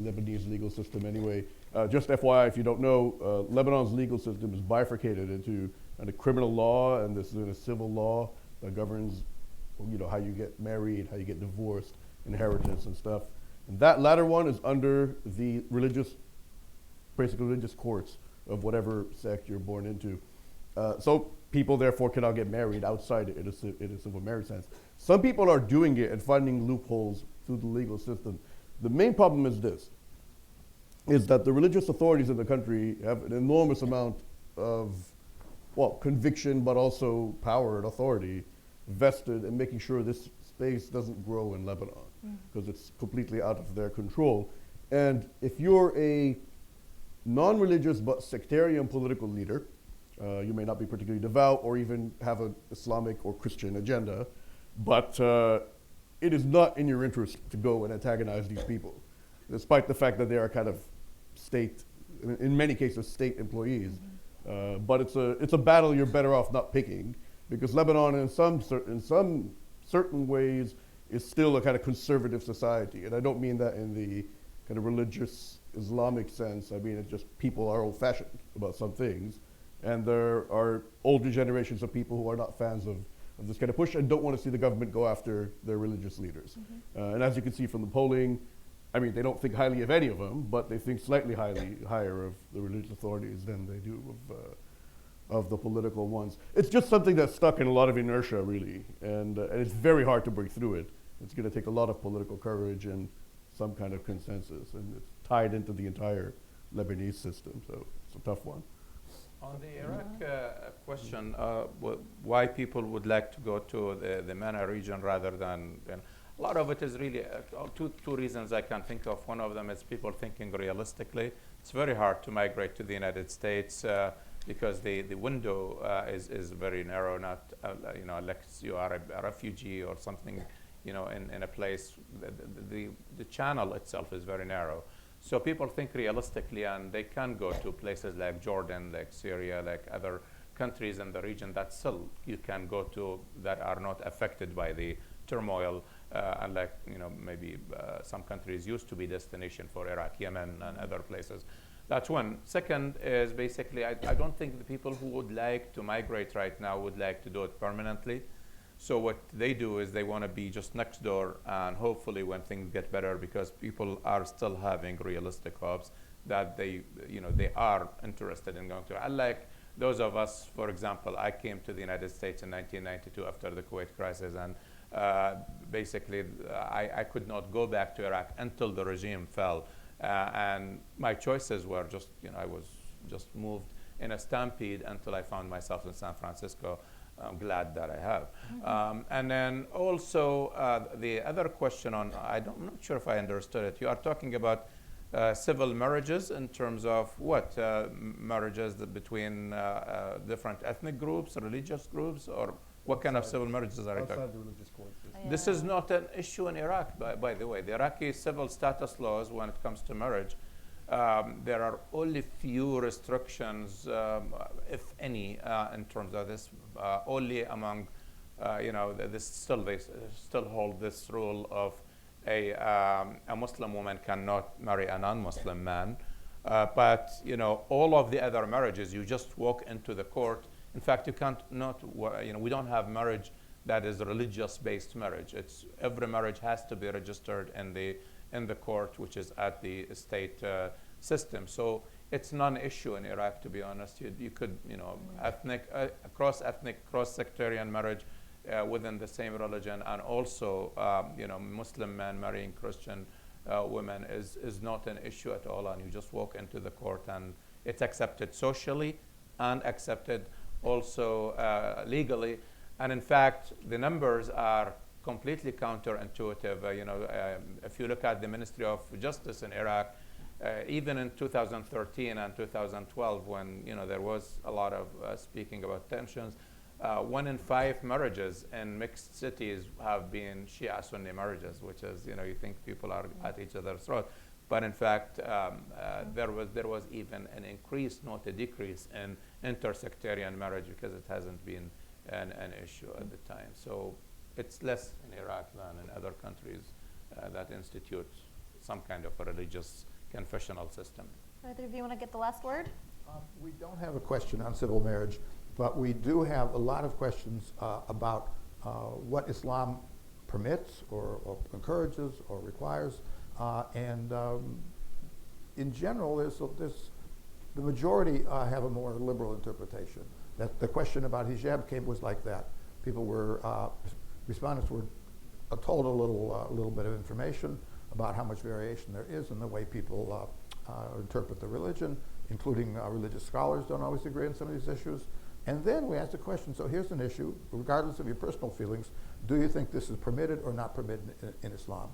Lebanese legal system anyway. Just FYI, if you don't know, Lebanon's legal system is bifurcated into a criminal law and this is a civil law that governs, how you get married, how you get divorced, inheritance and stuff. And that latter one is under the basically religious courts of whatever sect you're born into. So people therefore cannot get married outside it in a civil marriage sense. Some people are doing it and finding loopholes through the legal system. The main problem is this, is that the religious authorities in the country have an enormous amount of, conviction, but also power and authority vested in making sure this space doesn't grow in Lebanon, because it's completely out of their control. And if you're a non-religious but sectarian political leader, you may not be particularly devout or even have an Islamic or Christian agenda, but it is not in your interest to go and antagonize these people, despite the fact that they are kind of state, in many cases, state employees. But it's a battle you're better off not picking, because Lebanon, in some certain ways, is still a kind of conservative society. And I don't mean that in the kind of religious Islamic sense. I mean, it's just people are old-fashioned about some things. And there are older generations of people who are not fans of this kind of push and don't want to see the government go after their religious leaders. And as you can see from the polling, I mean, they don't think highly of any of them, but they think slightly higher of the religious authorities than they do of the political ones. It's just something that's stuck in a lot of inertia, really, and it's very hard to break through it. It's going to take a lot of political courage and some kind of consensus, and it's tied into the entire Lebanese system, so it's a tough one. On the Iraq question, why people would like to go to the MENA region rather than, a lot of it is really two reasons I can think of. One of them is people thinking realistically. It's very hard to migrate to the United States because the window is very narrow, not, unless you are a refugee or something, in a place, the channel itself is very narrow. So people think realistically, and they can go to places like Jordan, like Syria, like other countries in the region that still you can go to that are not affected by the turmoil, unlike maybe some countries used to be destination for Iraq, Yemen, and other places. That's one. Second is basically, I don't think the people who would like to migrate right now would like to do it permanently. So what they do is they want to be just next door, and hopefully when things get better, because people are still having realistic hopes that they are interested in going to. Unlike those of us, for example, I came to the United States in 1992 after the Kuwait crisis, and basically I could not go back to Iraq until the regime fell, and my choices were just, I was just moved in a stampede until I found myself in San Francisco. I'm glad that I have. And then also the other question on, I'm not sure if I understood it. You are talking about civil marriages in terms of what? Marriages between different ethnic groups, religious groups, or What kind of civil marriages are you talking? Outside the religious courts. This is not an issue in Iraq, by the way. The Iraqi civil status laws, when it comes to marriage, there are only few restrictions, if any, in terms of this. Only among, they still hold this rule of a Muslim woman cannot marry a non-Muslim man. But all of the other marriages, you just walk into the court. In fact, you can't not. We don't have marriage that is religious-based marriage. Every marriage has to be registered in the court, which is at the state system. So it's non-issue in Iraq, to be honest. You could, cross-ethnic, cross-sectarian marriage within the same religion, and also, Muslim men marrying Christian women is not an issue at all. And you just walk into the court, and it's accepted socially and accepted also legally. And in fact, the numbers are completely counterintuitive. If you look at the Ministry of Justice in Iraq, even in 2013 and 2012, when there was a lot of speaking about tensions, 1 in 5 marriages in mixed cities have been Shia-Sunni marriages, which is, you think people are at each other's throat. But in fact, there was even an increase, not a decrease, in intersectarian marriage, because it hasn't been an issue at the time. So it's less in Iraq than in other countries that institute some kind of a religious confessional system. Either of you want to get the last word? We don't have a question on civil marriage, but we do have a lot of questions about what Islam permits or encourages or requires. In general, the majority have a more liberal interpretation. That the question about hijab was like that. People were, respondents were told a little bit of information about how much variation there is in the way people interpret the religion, including religious scholars don't always agree on some of these issues. And then we asked the question, so here's an issue, regardless of your personal feelings, do you think this is permitted or not permitted in Islam?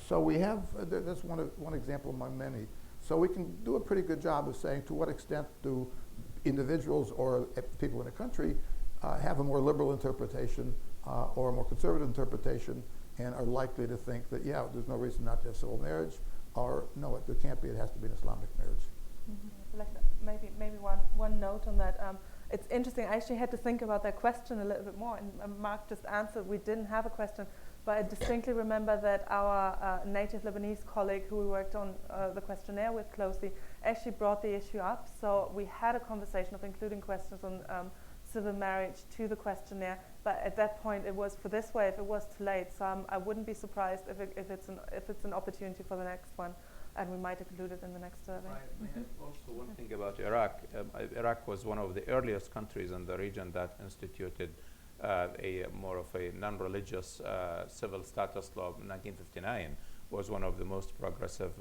So we have, that's one example among many. So we can do a pretty good job of saying to what extent do individuals or people in a country have a more liberal interpretation or a more conservative interpretation, and are likely to think that, there's no reason not to have civil marriage, or no, there can't be, it has to be an Islamic marriage. Maybe one note on that. It's interesting, I actually had to think about that question a little bit more, and Mark just answered, we didn't have a question, but I distinctly remember that our native Lebanese colleague who we worked on the questionnaire with closely actually brought the issue up. So we had a conversation of including questions on civil marriage to the questionnaire, but at that point it was, for this wave, it was too late. So I wouldn't be surprised if it's an opportunity for the next one, and we might include it in the next survey. Also, one thing about Iraq, Iraq was one of the earliest countries in the region that instituted a more of a non-religious civil status law. In 1959 was one of the most progressive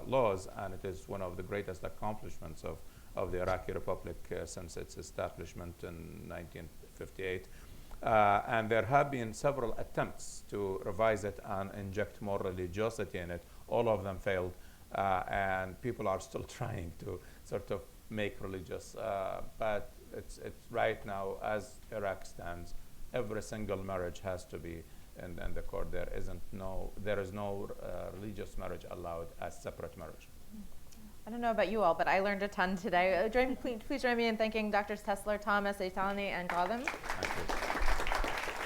laws, and it is one of the greatest accomplishments of the Iraqi Republic since its establishment in 1958. And there have been several attempts to revise it and inject more religiosity in it. All of them failed, and people are still trying to sort of make religious. But it's right now, as Iraq stands, every single marriage has to be in the court. There is no religious marriage allowed as separate marriage. I don't know about you all, but I learned a ton today. Please join me in thanking Drs. Tesler, Thomas, Aitani, and Kadhim. Thank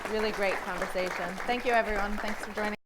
you. Really great conversation. Thank you, everyone. Thanks for joining.